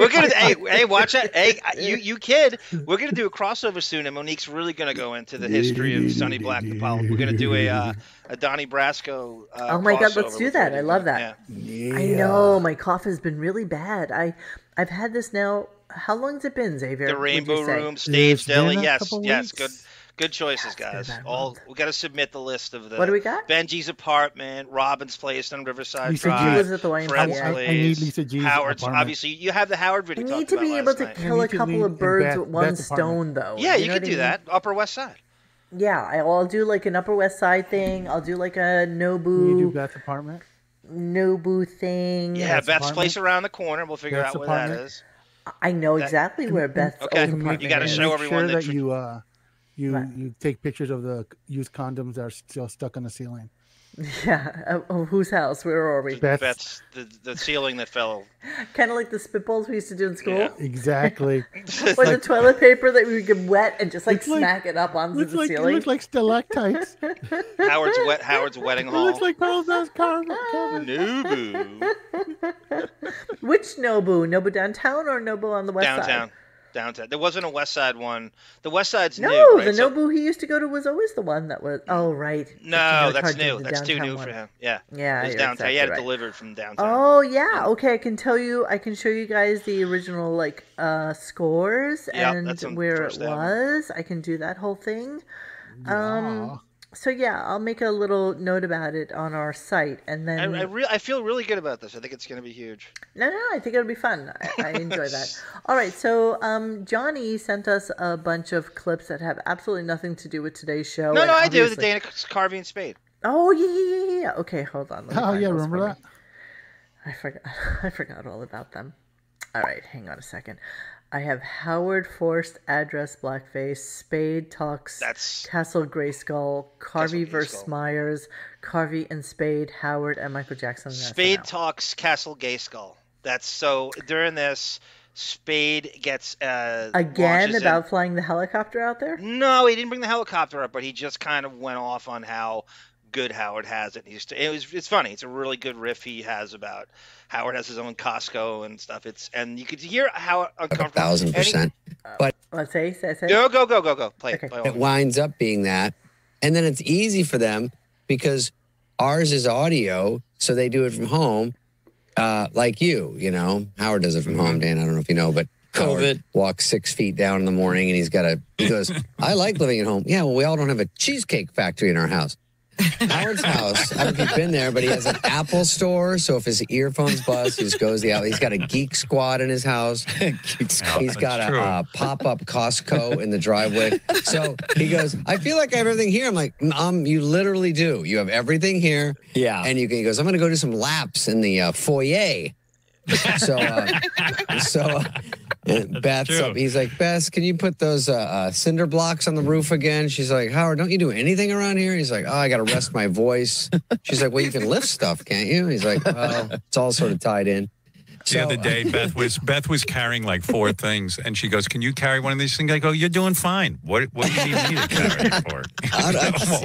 gonna. Hey, watch that. Hey, you kid. We're gonna do a crossover soon, and Monique's really gonna go into the history of Sonny Black the Polyp. We're gonna do a Donnie Brasco. Oh my God, let's do that. I love that. Yeah. I know my cough has been really bad. I've had this now. How long's it been, Xavier? The Rainbow would you say? Room, Stage Deli. been a Yes, couple yes. weeks. Good choices, guys. We got to submit the list of the. What do we got? Benji's apartment, Robin's place on Riverside Lisa Drive. G. Was it the YMCA? Fred's I place. need Lisa G's Howard's. apartment. Obviously, you have the Howard video. I talked need to be about able last to night. kill You a need to couple leave of in birds Beth- with one Beth's stone, apartment. though. Yeah, you know could what I do mean? that. Upper West Side. Yeah, I'll do like an Upper West Side thing. I'll do like a You do Nobu Beth's apartment. thing. Yeah, Beth's Beth's place apartment. around the corner. We'll figure Beth's out where that apartment. is. I know exactly where Beth's Okay. old You apartment gotta is. show Make everyone sure that that you take pictures of the used condoms that are still stuck on the ceiling. Yeah, whose house? Where are we? Beth's the ceiling that fell. Kind of like the spitballs we used to do in school. Yeah. Exactly. Or the toilet paper that we could wet and just like It's like- smack it up onto Looks the like it ceiling. looks like stalactites. Howard's wedding It hall. looks like Carl's car. Nobu. Which Nobu? Nobu downtown or Nobu on the west side? Downtown. There wasn't a West Side one. The West Side's No, new, right? the So- Nobu he used to go to was always the one that was. Oh, right. No, that's Card new. the That's too downtown new one. for him. Yeah. Yeah, It was you're downtown. exactly He had it right. delivered from downtown. Oh yeah, okay. I can tell you. I can show you guys the original like scores Yeah, and that's on where it First Avenue. was. I can do that whole thing. So yeah, I'll make a little note about it on our site, and then I feel really good about this. I think it's going to be huge. No, I think it'll be fun. I enjoy that. All right, so Johnny sent us a bunch of clips that have absolutely nothing to do with today's show. No, and I do. The obviously- Dana Carvey and Spade. Oh yeah. Okay, hold on. Let me Oh find yeah, those remember for that? me. I forgot. I forgot all about them. All right, hang on a second. I have Howard Forced Address Blackface, Spade Talks, Castle Grayskull, Carvey vs. Myers, Carvey and Spade, Howard and Michael Jackson. and Spade SNL. talks Castle Gay Skull. That's so during this, Spade gets Again launches about flying the helicopter out there? No, he didn't bring the helicopter up, but he just kind of went off on how good Howard has it. It's funny. It's a really good riff he has about Howard has his own Costco and stuff. And you could hear how uncomfortable. 1,000%. But let's say. Go. Play it. it winds up being that. And then it's easy for them because ours is audio, so they do it from home. Like you know. Howard does it from home, Dan. I don't know if you know, but Howard walks 6 feet down in the morning and he goes, I like living at home. Yeah, well, we all don't have a cheesecake factory in our house. Howard's house, I don't know if you've been there, but he has an Apple store. So if his earphones bust, he just goes out. He's got a Geek Squad in his house. He's got a pop-up Costco in the driveway. So he goes, I feel like I have everything here. I'm like, you literally do. You have everything here. Yeah. And he goes, I'm going to go do some laps in the foyer. And Beth's up. He's like, Beth, can you put those cinder blocks on the roof again? She's like, Howard, don't you do anything around here? He's like, oh, I got to rest my voice. She's like, well, you can lift stuff, can't you? He's like, well, it's all sort of tied in. The other day, Beth was carrying like 4 things, and she goes, "Can you carry one of these things?" I go, "You're doing fine. What do you need me to carry it for?"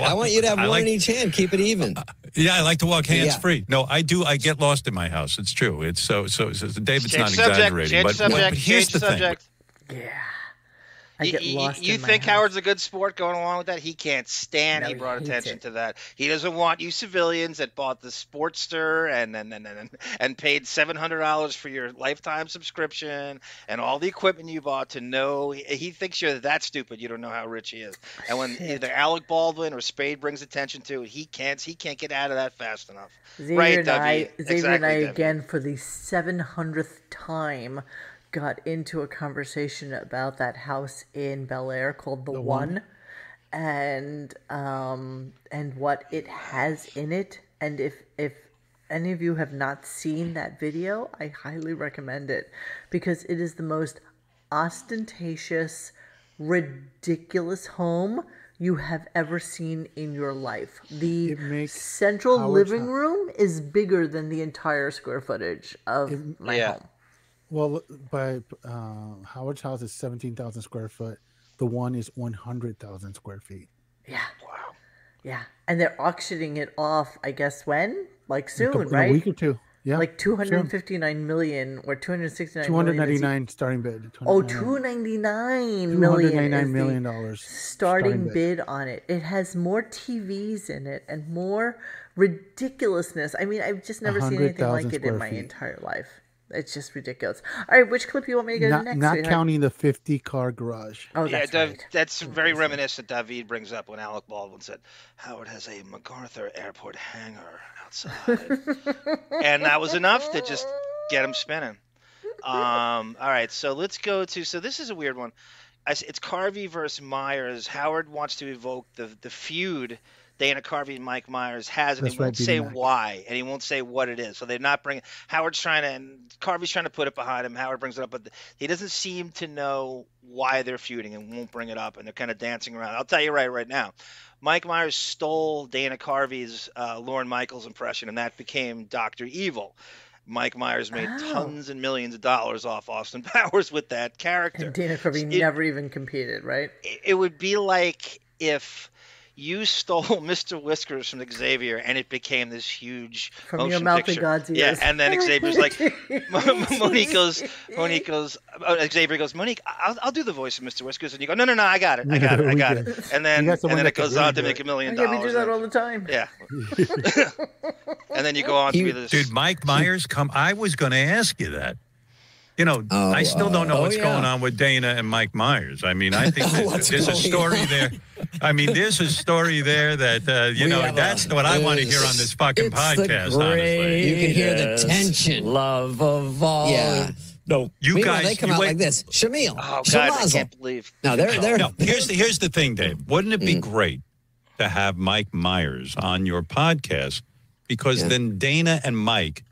I want you to have one in each hand. Keep it even. Yeah, I like to walk hands free. No, I do. I get lost in my house. It's true. It's so David's not exaggerating. But here's the thing. Yeah. I get lost You in my think house. Howard's a good sport going along with that? He can't stand. No, he brought he hates attention it. to that. He doesn't want you civilians that bought the Sportster and paid $700 for your lifetime subscription and all the equipment you bought to know. He thinks you're that stupid. You don't know how rich he is. And when either Alec Baldwin or Spade brings attention to it, he can't get out of that fast enough. Xavier and I Debbie. again for the 700th time got into a conversation about that house in Bel Air called the One, and what it has in it. And if any of you have not seen that video, I highly recommend it because it is the most ostentatious, ridiculous home you have ever seen in your life. The It makes central Howard's living room is bigger than the entire square footage of my home. Well, by Howard's house is 17,000 square foot. The one is 100,000 square feet. Yeah. Wow. Yeah, and they're auctioning it off. I guess when? Like soon, In right? a week or two. Yeah. Like 259 million or 269 million. 299 starting bid. Oh, 299 million. $299 million starting bid on it. It has more TVs in it and more ridiculousness. I mean, I've just never seen anything like it in my entire life. It's just ridiculous. All right, which clip you want me to go to next? Not counting the 50-car garage. Oh, that's right. That's very reminiscent. David brings up when Alec Baldwin said Howard has a MacArthur Airport hangar outside, and that was enough to just get him spinning. All right, so let's go to. So this is a weird one. It's Carvey versus Myers. Howard wants to evoke the feud Dana Carvey and Mike Myers has, and he won't say why, and he won't say what it is. So they're not bringing. Howard's trying to, and Carvey's trying to put it behind him. Howard brings it up, but he doesn't seem to know why they're feuding and won't bring it up, and they're kind of dancing around. I'll tell you right now. Mike Myers stole Dana Carvey's Lorne Michaels impression, and that became Dr. Evil. Mike Myers made tons and millions of dollars off Austin Powers with that character. And Dana Carvey never even competed, right? It would be like if you stole Mr. Whiskers from Xavier, and it became this huge from motion your mouth picture. to God's ears. Yeah, and then Xavier's like, Monique goes, Xavier goes, Monique, I'll do the voice of Mr. Whiskers, and you go, no, I got it, and then it goes on to make $1 million. Yeah, we do that all the time. Yeah, and then you go on to be this. Did Mike Myers come? I was going to ask you that. You know, I still don't know what's going on with Dana and Mike Myers. I mean, I think there's a story there. I mean, there's a story there that, that's what I want to hear on this fucking podcast, honestly. You can hear the tension. Love of all. Yeah. No, you guys. They come out like this. Shamil. Oh, God, I can't believe. No, they're. No, here's the thing, Dave. Wouldn't it be great to have Mike Myers on your podcast? Because then Dana and Mike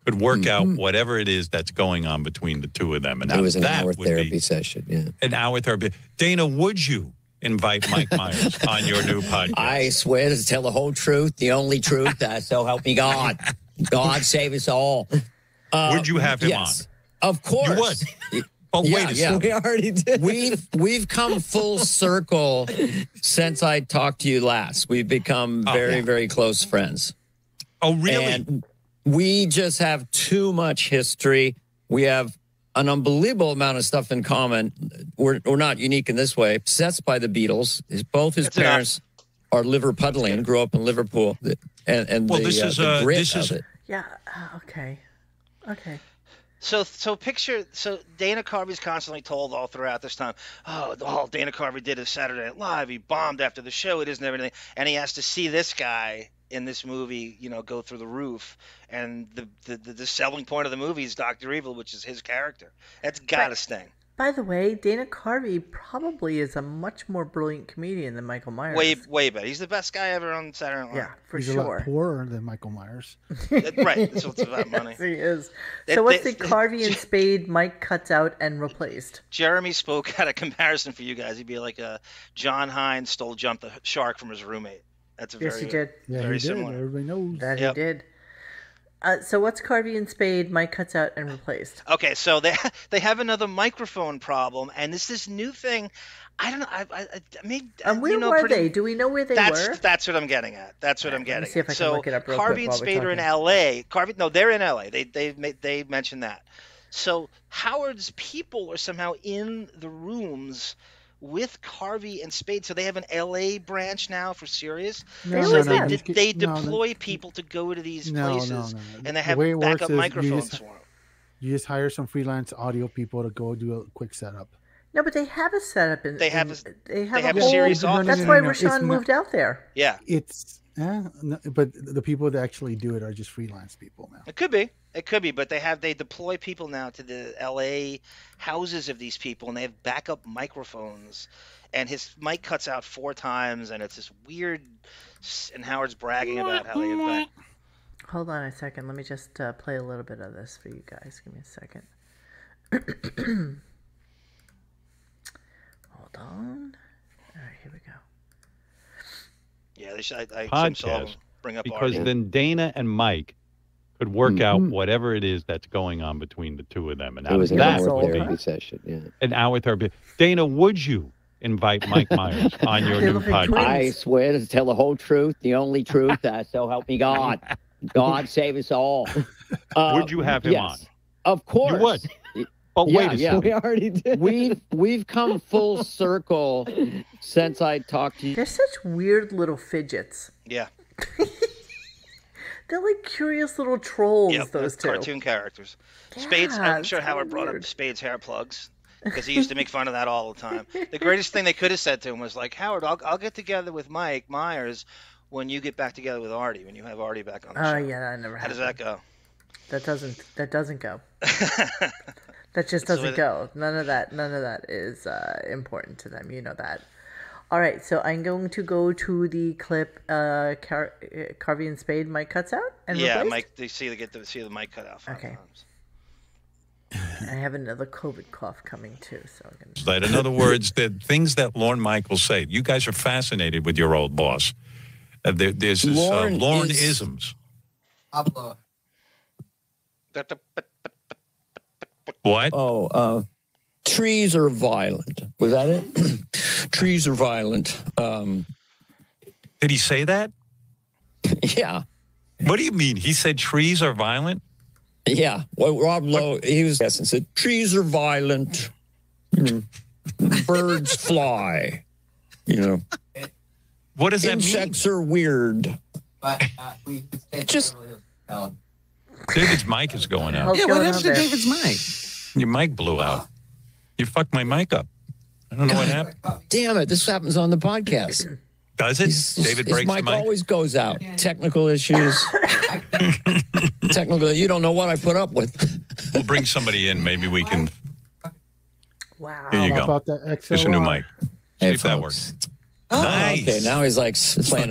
could work out whatever it is that's going on between the two of them. And it was an hour therapy session, yeah. An hour therapy. Dana, would you invite Mike Myers on your new podcast? I swear to tell the whole truth, the only truth, so help me God. God save us all. Would you have him on? Of course. You would? Oh, wait a second. We already did. We've come full circle since I talked to you last. We've become very close friends. Oh, really? And we just have too much history. We have an unbelievable amount of stuff in common. We're not unique in this way. Obsessed by the Beatles. Both his parents are Liverpudlian, grew up in Liverpool, and well, the grit of it. Yeah. Okay. So Dana Carvey's constantly told all throughout this time, all Dana Carvey did is Saturday Night Live. He bombed after the show. It isn't everything, and he has to see this guy in this movie, go through the roof. And the selling point of the movie is Dr. Evil, which is his character. That's gotta sting. By the way, Dana Carvey probably is a much more brilliant comedian than Michael Myers. Way better. He's the best guy ever on Saturday Night Live. Yeah, for He's a lot poorer than Michael Myers. Right. That's what's about money. Yes, he is. So what's the Carvey and Spade Mike cuts out and replaced? Jeremy spoke had a comparison for you guys. He'd be like John Hines jumped the shark from his roommate. That's yes, he did. Yeah, very he did. similar. Everybody knows that he did. So what's Carvey and Spade Mike cuts out and replaced? Okay, so they have another microphone problem, and this new thing. I don't know. I mean, and where were they? Do we know where they were? That's what I'm getting at. That's what I'm getting. Let me see if I can look it up real Carvey quick and Spade are in L.A. They're in L.A. They mentioned that. So Howard's people are somehow in the rooms with Carvey and Spade, so they have an LA branch now for Sirius. They deploy people to go to these places, and they have backup microphones for them. You just hire some freelance audio people to go do a quick setup. No, but they have a setup. They have a Sirius office. That's why Rashawn moved out there. Yeah, but the people that actually do it are just freelance people now. It could be, but they deploy people now to the LA houses of these people, and they have backup microphones. And his mic cuts out 4 times, and it's this weird. And Howard's bragging about how they get back. Hold on a second. Let me just play a little bit of this for you guys. Give me a second. Hold on. All right, here we go. Yeah, they should. I Podcast, bring up because Artie. then Dana and Mike could work out whatever it is that's going on between the two of them. And It was an that hour would be therapy session. Yeah. an hour therapy. Dana, would you invite Mike Myers on your new podcast? I swear to tell the whole truth, the only truth, so help me God. God save us all. Would you have him yes, on? Of course. You would. But wait a second. We already did. We've come full circle since I talked to you. They're such weird little fidgets. Yeah. They're like curious little trolls, Yep, those two. cartoon characters. Spades, I'm sure Howard brought up Spades hair plugs because he used to make fun of that all the time. The greatest thing they could have said to him was like, Howard, I'll get together with Mike Myers when you get back together with Artie, when you have Artie back on the show. Oh, yeah, that never How does that go? That doesn't go. That just doesn't go. None of that is important to them. You know that. All right, so I'm going to go to the clip Carvey and Spade Mike cuts out and replaced? Mike. They see the mic cut out 5 times. I have another COVID cough coming too, so I'm gonna. But in other words, the things that Lorne Michaels say. You guys are fascinated with your old boss. There's this Lorne-isms. What? Oh, trees are violent. Was that it? Trees are violent. Did he say that? Yeah. What do you mean? He said trees are violent? Yeah. Well, Rob Lowe, he was and said, trees are violent. Birds fly. You know. What does that mean? Insects are weird. But just. David's mic is going out. Yeah, what happened to David's mic? Your mic blew out. You fucked my mic up. I don't know what happened. Damn it, this happens on the podcast. Does it? David breaks his the mic mic? always goes out. Technical issues. Technical. You don't know what I put up with. We'll bring somebody in. Maybe we can. Wow. Here you How go. about that Just a new XLR? mic. See if that works. Oh, Nice. okay, now he's like playing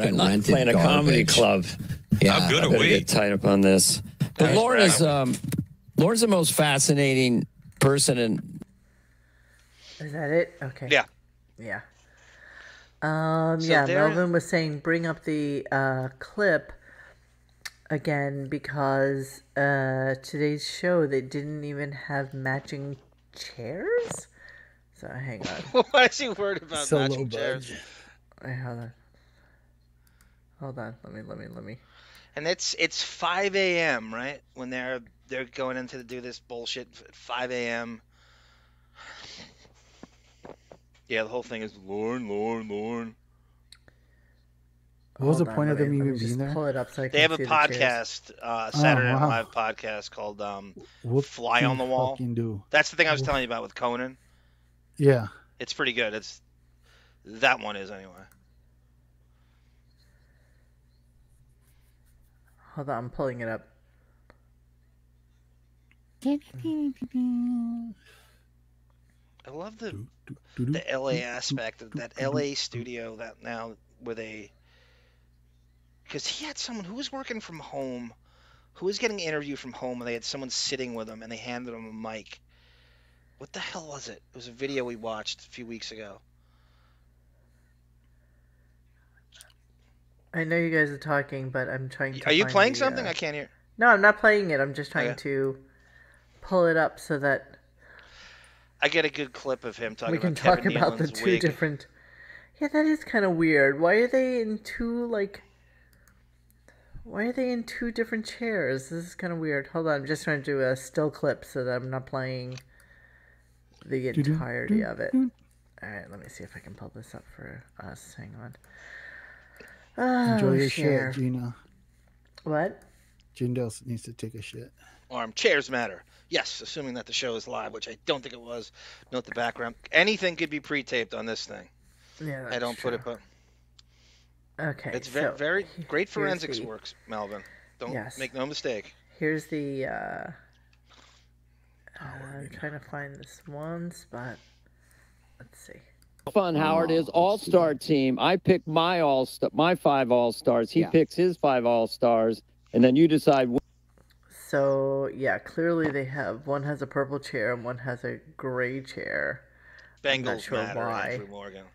a comedy garbage. club. Yeah, How good I are better we? get tied up on this. But Lauren is Lauren's the most fascinating person in. Is that it? Okay. Yeah. Yeah. So yeah, there- Melvin was saying bring up the clip again because today's show they didn't even have matching chairs. So hang on. Why is he worried about So matching low chairs? budget. Wait, hold on. Let me. And it's 5 a.m. right when they're going into to do this bullshit at 5 a.m. Yeah, the whole thing is Lorne. What was the Hold on, point of let them me even just being there? pull it up so I They can have a see the chairs. podcast, Saturday Night wow. Live podcast called What Fly can on the Wall. fucking do? That's the thing I was telling you about with Conan. Yeah. It's pretty good. That one is anyway. Hold on, I'm pulling it up. I love the LA aspect of that LA studio that now where they, because he had someone who was working from home, who was getting an interview from home, and they had someone sitting with him, and they handed him a mic. What the hell was it? It was a video we watched a few weeks ago. I know you guys are talking, but I'm trying to. Are you find playing the, something? I can't hear. No, I'm not playing it. I'm just trying Okay. to pull it up so that I get a good clip of him talking we can about talk Kevin about the Nealon's two wig. different. Yeah, that is kind of weird. Why are they in two Why are they in two different chairs? This is kind of weird. Hold on, I'm just trying to do a still clip so that I'm not playing the entirety of it. All right, let me see if I can pull this up for us. Hang on. Oh, Enjoy your share. shit, Gina. What? Jindal needs to take a shit. Chairs matter. Yes, assuming that the show is live, which I don't think it was. Note the background. Anything could be pre-taped on this thing. Yeah, I don't put it, but okay. it's so very great here's forensics the- works, Melvin. Don't Yes. make no mistake. Here's the. I'm trying to find this one spot. Let's see. Fun, Howard, is all-star team. I pick my my 5 all-stars. He picks his 5 all-stars, and then you decide. So yeah, clearly they have one has a purple chair and one has a gray chair. I'm not Bengals sure matter, why. Andrew Morgan. I'm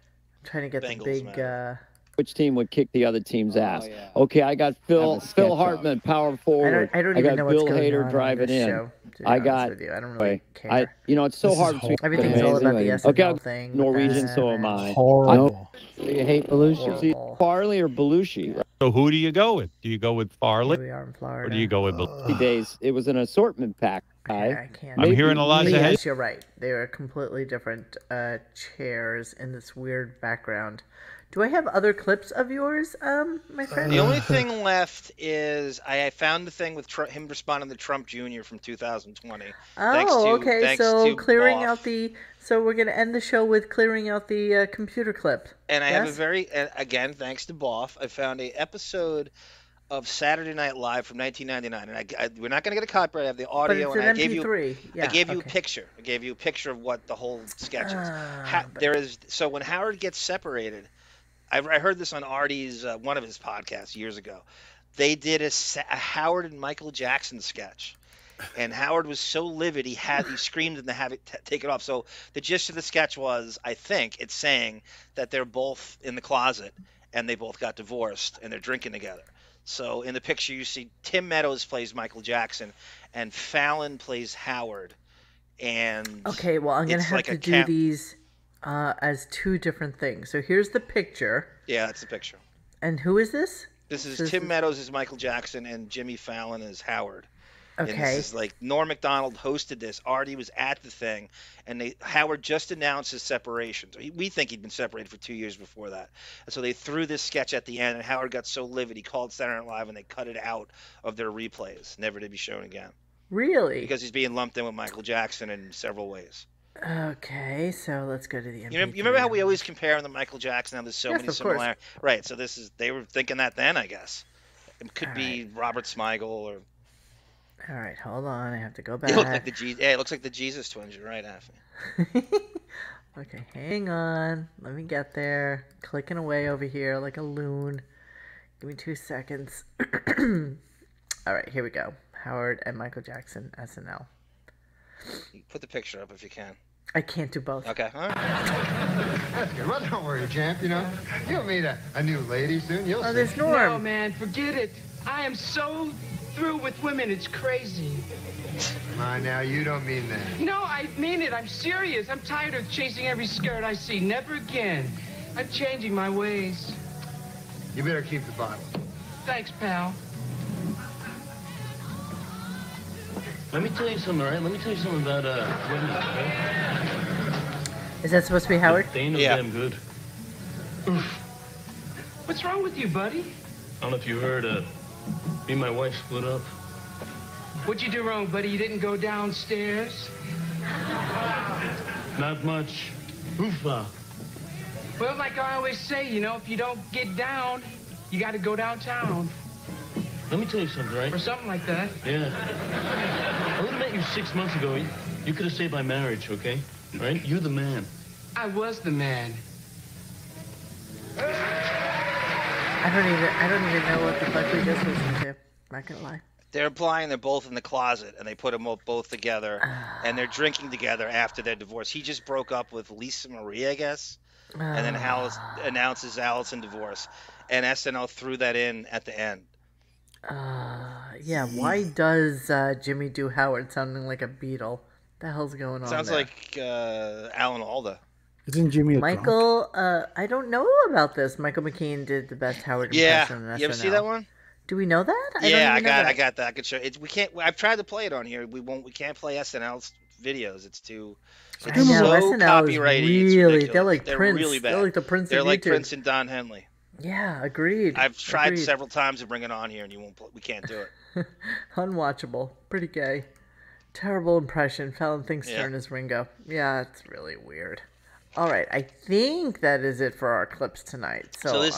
trying to get Bengals the big. matter. Which team would kick the other team's ass? yeah. Okay, I got Phil Hartman, power forward. I don't even got know what's Bill going Hader on driving this in. show. To be I honest got. with you. I don't really care. It's so This is hard between. Everything's all about the SNL Okay, I'll thing. Norwegian, so am I. Horrible. You hate Belushi? Farley or Belushi? Right? So who do you go with? Do you go with Farley? Here we are in Florida. Or do you go with Belushi? Days. It was an assortment pack. I can't. I'm hearing a lot of Yes, you're right. They are completely different chairs in this weird background. Do I have other clips of yours, my friend? The only thing left is I found the thing with him responding to Trump Jr. from 2020. Oh, okay. Thanks So to clearing Boff. out the. So we're gonna end the show with clearing out the computer clip. And I have a Yes? very, again, thanks to Boff, I found a episode of Saturday Night Live from 1999, and we're not going to get a copyright. I have the audio, it's and an I gave MP3. you, Yeah, I gave you a okay. picture. I gave you a picture of what the whole sketch is. Ah, There is so when Howard gets separated, I heard this on Artie's one of his podcasts years ago. They did a Howard and Michael Jackson sketch. And Howard was so livid, he screamed and have it take it off. So the gist of the sketch was, I think, it's saying that they're both in the closet and they both got divorced and they're drinking together. So in the picture you see Tim Meadows plays Michael Jackson and Fallon plays Howard. And Okay, well, I'm gonna it's have like to a do these as two different things. So here's the picture. Yeah, that's the picture. And who is this? This is So Tim Meadows as Michael Jackson and Jimmy Fallon as Howard. And Okay. this is like Norm Macdonald hosted this. Artie was at the thing, and Howard just announced his separation. So we think he'd been separated for 2 years before that. And so they threw this sketch at the end, and Howard got so livid he called Saturday Night Live, and they cut it out of their replays, never to be shown again. Really? Because he's being lumped in with Michael Jackson in several ways. Okay, so let's go to the MP3. You remember how we always compare him to Michael Jackson? How there's so Yes, many of course. similarities. Right. So they were thinking that then, I guess. It could All be Robert Smigel or. All right, hold on. I have to go back. It looks like it looks like the Jesus twins. You're right, Affy. Okay, hang on. Let me get there. Clicking away over here like a loon. Give me 2 seconds. All right, here we go. Howard and Michael Jackson, SNL. Put the picture up if you can. I can't do both. Okay. All right. That's good. Well, don't worry, champ. You know, you'll meet a new lady soon. You'll see. There's Norm. No, man, forget it. I am so through with women, it's crazy. Come on now, you don't mean that. No, I mean it. I'm serious. I'm tired of chasing every skirt I see. Never again. I'm changing my ways. You better keep the bottle. Thanks, pal. Let me tell you something, all right? Let me tell you something about women, okay? Is that supposed to be Howard? They ain't no damn good. What's wrong with you, buddy? I don't know if you heard, me and my wife split up. What'd you do wrong, buddy? You didn't go downstairs? Not much. Oofa. Well, like I always say, you know, if you don't get down, you got to go downtown. Let me tell you something, right? Or something like that. Yeah. I would have met you 6 months ago. You could have saved my marriage, okay? Right? You're the man. I was the man. I don't even know what the fuck we just listened to. Not gonna lie. They're implying they're both in the closet, and they put them both together, and they're drinking together after their divorce. He just broke up with Lisa Marie, I guess, and then announces Allison divorce, and SNL threw that in at the end. Yeah, why does Jimmy do Howard sounding like a Beatle? The hell's going on Sounds there? like Alan Alda. Isn't Jimmy a Michael, I don't know about this. Michael McKean did the best Howard Yeah, impression in SNL. you ever see that one? Do we know that? Yeah, I don't even know got that. I could show it. We can't. I've tried to play it on here. We can't play SNL's videos. It's too. It's I know, so SNL is copyrighty. It's really- ridiculous. they're like Prince. Really bad. They're like the Prince of They're like YouTube. Prince and Don Henley. Yeah, agreed. I've tried Agreed. several times to bring it on here, and you won't. We can't do it. Unwatchable. Pretty gay. Terrible impression. Fallon thinks Yeah. turn is Ringo. Yeah, it's really weird. All right, I think that is it for our clips tonight. So,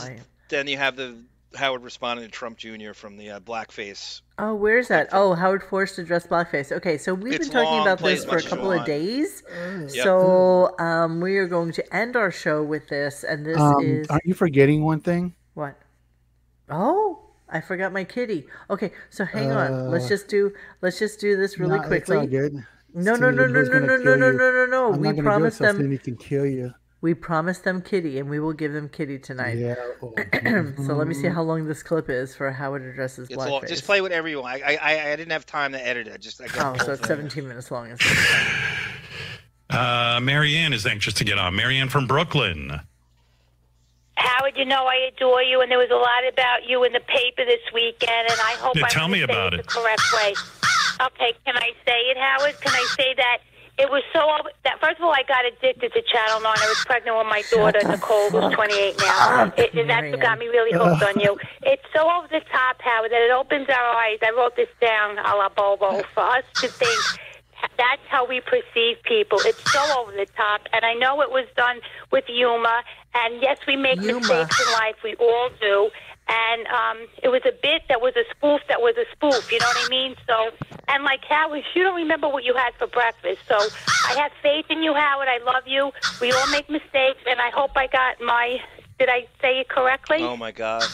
Then you have the Howard responding to Trump Jr. from the blackface. Oh, where's that? Oh, Howard forced to dress blackface. Okay, so we've It's been talking long, about play this as for a much as you couple of want. days. Yep. So we are going to end our show with this, and this is Aren't you forgetting one thing? what? Oh, I forgot my kitty. Okay, so hang on. Let's just do this really No, quickly. It's all good. No. I'm not We gonna do it, promised so them. Steenie can kill you. We promised them kitty, and we will give them kitty tonight. Yeah. So let me see how long this clip is for how it addresses It's long. blackface. Just play whatever you want. I didn't have time to edit it. I got So it's 17 minutes long. Marianne is anxious to get on. Marianne from Brooklyn. Howard, you know I adore you, and there was a lot about you in the paper this weekend, and I hope Yeah, I tell me say about it it. the correct way. Okay, can I say it, Howard? Can I say that it was that first of all, I got addicted to Channel 9. I was pregnant with my daughter, Nicole, who's 28 now. And that's what got me really hooked on you. It's so over the top, Howard, that it opens our eyes. I wrote this down a la Bobo for us to think that's how we perceive people. It's so over the top, and I know it was done with humor. And yes, we make mistakes in life. We all do. And it was a bit that was a spoof that was a spoof. You know what I mean? So, and like Howard, you don't remember what you had for breakfast. So I have faith in you, Howard. I love you. We all make mistakes, and I hope I got did I say it correctly? Oh, my God.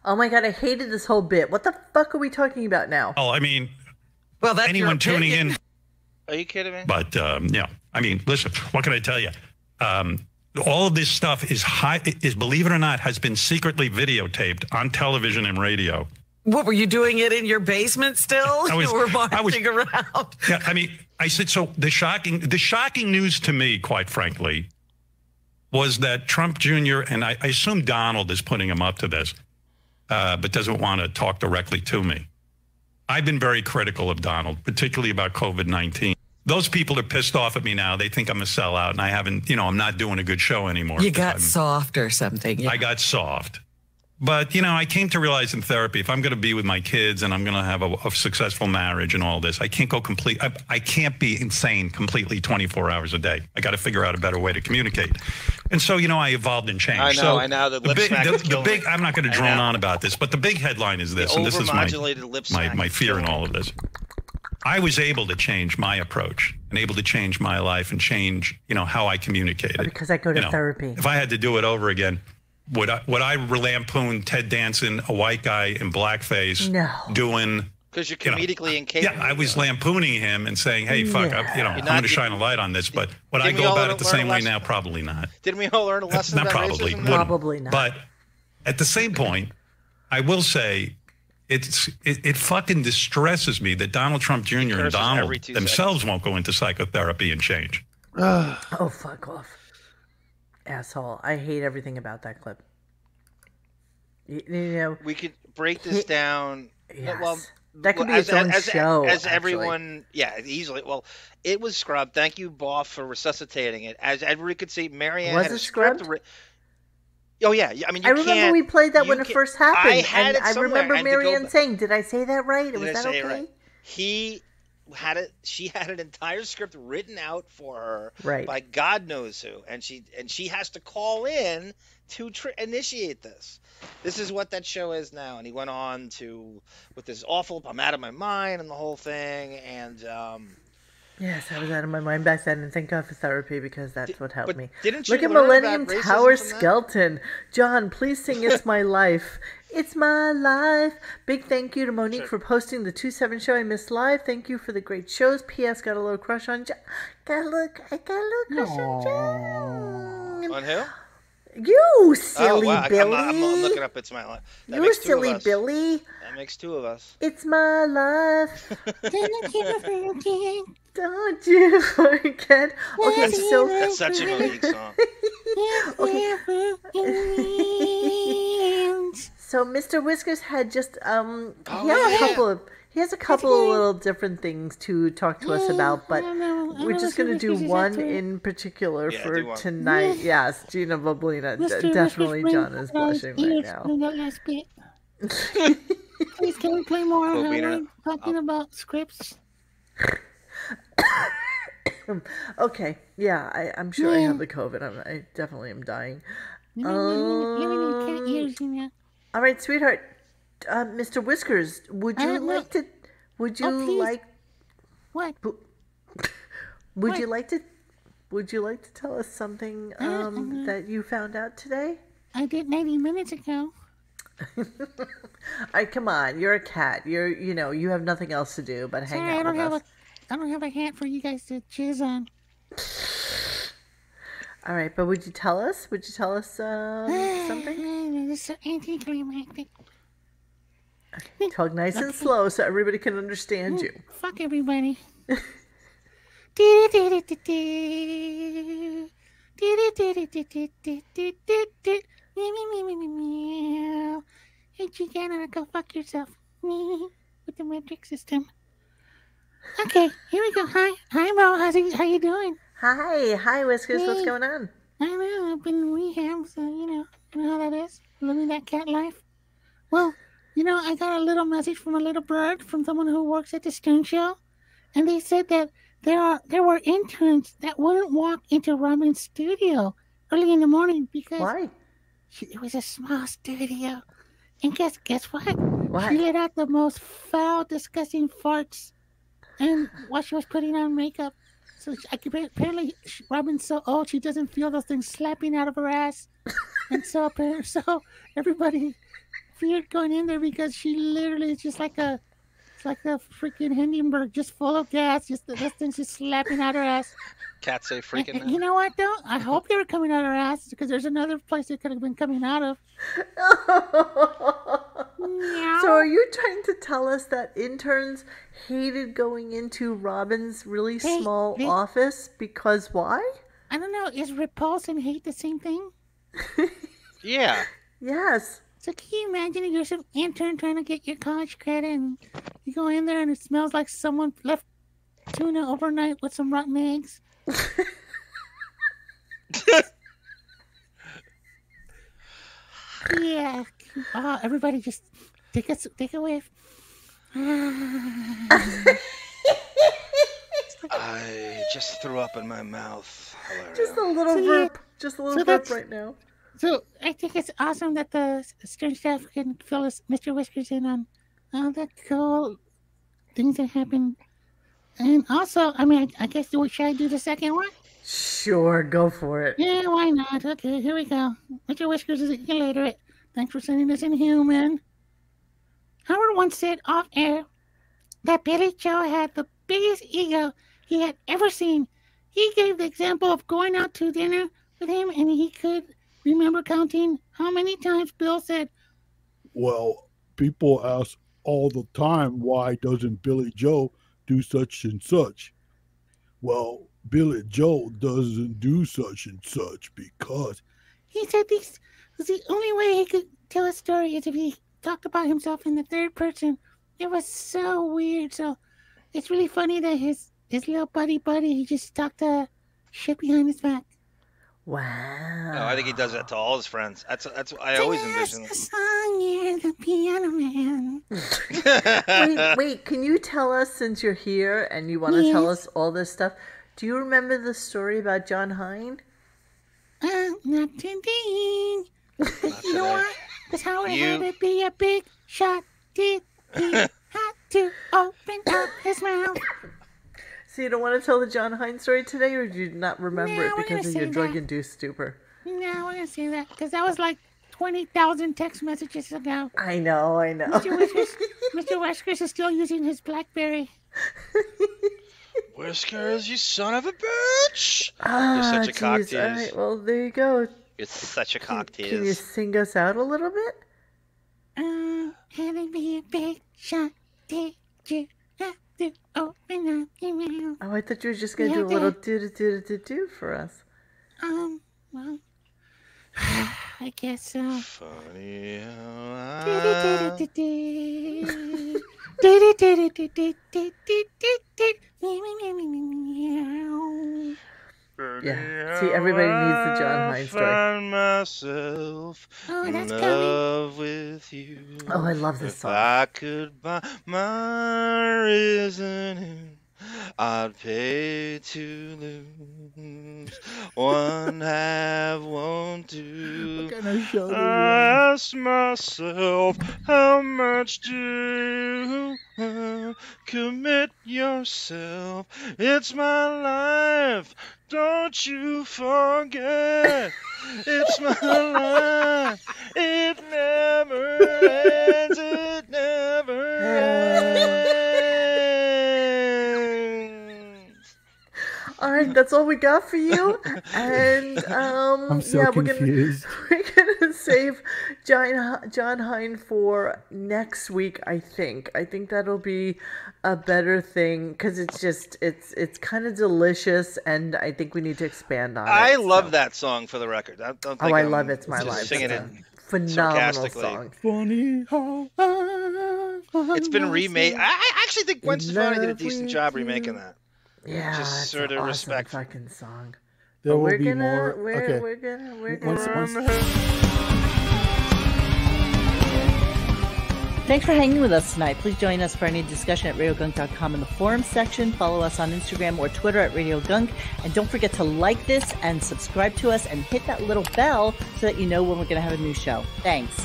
Oh my God, I hated this whole bit. What the fuck are we talking about now? Oh, I mean, well, that's anyone tuning in. Are you kidding me? But, yeah, I mean, listen, what can I tell you? All of this stuff is believe it or not, has been secretly videotaped on television and radio. What, were you doing it in your basement still? You were marching around. Yeah, I mean, I said, so the shocking news to me, quite frankly, was that Trump Jr., and I assume Donald is putting him up to this, but doesn't want to talk directly to me. I've been very critical of Donald, particularly about COVID-19. Those people are pissed off at me now. They think I'm a sellout, and I haven't, I'm not doing a good show anymore. You got soft or something. Yeah. I got soft. But, I came to realize in therapy, if I'm going to be with my kids and I'm going to have a successful marriage and all this, I can't go I can't be insane completely 24 hours a day. I got to figure out a better way to communicate. And so, I evolved and changed. I know. The lip smack is killing me. I'm not going to drone on about this, but the big headline is this, and this is my fear in all of this. I was able to change my approach and able to change my life and change, how I communicated. Because I go to therapy. If I had to do it over again, would I lampoon Ted Danson, a white guy in blackface, doing? Because you're comedically incapable. Yeah, I was lampooning him and saying, "Hey, fuck, I'm going to shine a light on this." But would I go about it the same way now? Probably not. Didn't we all learn a lesson Not about probably. racism? Probably not. But at the same point, I will say it fucking distresses me that Donald Trump Jr. and Donald themselves won't go into psychotherapy and change. Oh, fuck off. Asshole. I hate everything about that clip. We could break this down. Yes. Well, that could be its own show. As everyone, easily. Well, it was scrubbed. Thank you, Boff, for resuscitating it. As everybody could see, Marianne had a script. Oh yeah, I mean, I remember we played that when it first happened. I had it somewhere. I remember Marianne saying, "Did I say that right? Was that okay?" Right? He had it. She had an entire script written out for her by God knows who, and she has to call in to initiate this. This is what that show is now. And he went on with this awful "I'm out of my mind" and the whole thing. And yes, I was out of my mind back then, and thank God for therapy because that's what helped me. Didn't you Look at learn Millennium about racism Tower from that? Skeleton. John, please sing "It's My Life." It's my life. Big thank you to Monique for posting the 2/7 show I missed live. Thank you for the great shows. P.S. Got a little crush on John. I got a little crush on John. On who? You silly Billy. I'm looking up "It's My Life." You silly Billy. That makes two of us. It's my life. Don't you forget. Okay, so that's such a Monique song. So Mr. Whiskers had just he has a couple of little different things to talk to us about, but we're just going to do one in particular for tonight. Yes, Gina Boblina. Definitely John is blushing right now. Please, can we play more on talking about scripts? Okay, yeah, I'm sure I have the COVID. I definitely am dying. All right, sweetheart. Mr. Whiskers, would you like to tell us something that you found out today? I did 90 minutes ago. All right, come on. You're a cat. You have nothing else to do but hang out with us. don't have a hat for you guys to jizz on. All right, but would you tell us? Would you tell us something? This is so anticlimactic. Talk nice and slow so everybody can understand you. Fuck everybody. Hey, Chicanna, go fuck yourself. With the metric system. Okay, here we go. Hi, Mo. How you doing? Hi, Whiskers. What's going on? I don't know. I've been in rehab, so you know how that is. Living that cat life. Well, I got a little message from a little bird from someone who works at the Stern Show, and they said that there were interns that wouldn't walk into Robin's studio early in the morning because why? It was a small studio, and guess what? What? She let out the most foul, disgusting farts, and while she was putting on makeup. So apparently Robin's so old she doesn't feel those things slapping out of her ass, and so everybody feared going in there because she literally is just like a freaking Hindenburg, just full of gas. Just those things just slapping out her ass. Cats say freaking. And you know what though? I hope they were coming out of her ass because there's another place they could have been coming out of. So are you trying to tell us that interns hated going into Robin's really small office because why? I don't know. Is repulse and hate the same thing? Yeah. Yes. So can you imagine if you're some intern trying to get your college credit and you go in there and it smells like someone left tuna overnight with some rotten eggs? Yeah. Oh, everybody just take a whiff. I just threw up in my mouth. Hilarious. Just a little burp. Just a little burp right now. So I think it's awesome that the Stern staff can fill us, Mr. Whiskers, in on all the cool things that happen. And also, I guess should I do the second one? Sure, go for it. Yeah, why not? Okay, here we go. Mr. Whiskers is illiterate. Thanks for sending this in, human. Howard once said off air that Billy Joe had the biggest ego he had ever seen. He gave the example of going out to dinner with him, and he could remember counting how many times Bill said, "Well, people ask all the time, why doesn't Billy Joe do such and such?" Well, Billy Joe doesn't do such and such because he said this was the only way he could tell a story is if he talked about himself in the third person. It was so weird. So it's really funny that his little buddy, he just talked shit behind his back. Wow. Oh, I think he does that to all his friends. That's I always envision. The song, you're the piano man. wait, can you tell us, since you're here and you want to tell us all this stuff, do you remember the story about John Hine? Not today. You know what? Because Howard had to be a big shot. Did he have to open up his mouth? So you don't want to tell the John Hine story today, or do you not remember it because of your drug-induced stupor? No, we're going to say that because that was like 20,000 text messages ago. I know. Mr. Whiskers is still using his BlackBerry. Whiskers, you son of a bitch! You're such a cock tease. All right, well, there you go. You're such a cock tease. Can you sing us out a little bit? Had to be a big shot. Did you have to open up your mouth? Oh, I thought you were just going to do a little do for us. Well, I guess so. Funny how Yeah, see, everybody needs the John Hine story. I find myself in love with you. Oh, I love this song. If I could buy my reasoning, I'd pay to lose. One half won't do. I ask myself, how much do you commit yourself? It's my life, don't you forget. It's my life, it never ends, it never ends. right, that's all we got for you. And I'm so confused. We're gonna save John Hine for next week. I think that'll be a better thing because it's kind of delicious, and I think we need to expand on it. I love that song, for the record. I don't think I love It's My Life. Singing it phenomenal song. Funny how it's been remade. I actually think Gwen Stefani did a decent job remaking that. Yeah, just it's sort of an awesome respect. fucking song. There will we're be gonna, more. We're, Okay. we're gonna. Thanks for hanging with us tonight. Please join us for any discussion at RadioGunk.com in the forum section. Follow us on Instagram or Twitter at Radio Gunk. And don't forget to like this and subscribe to us and hit that little bell so that you know when we're going to have a new show. Thanks.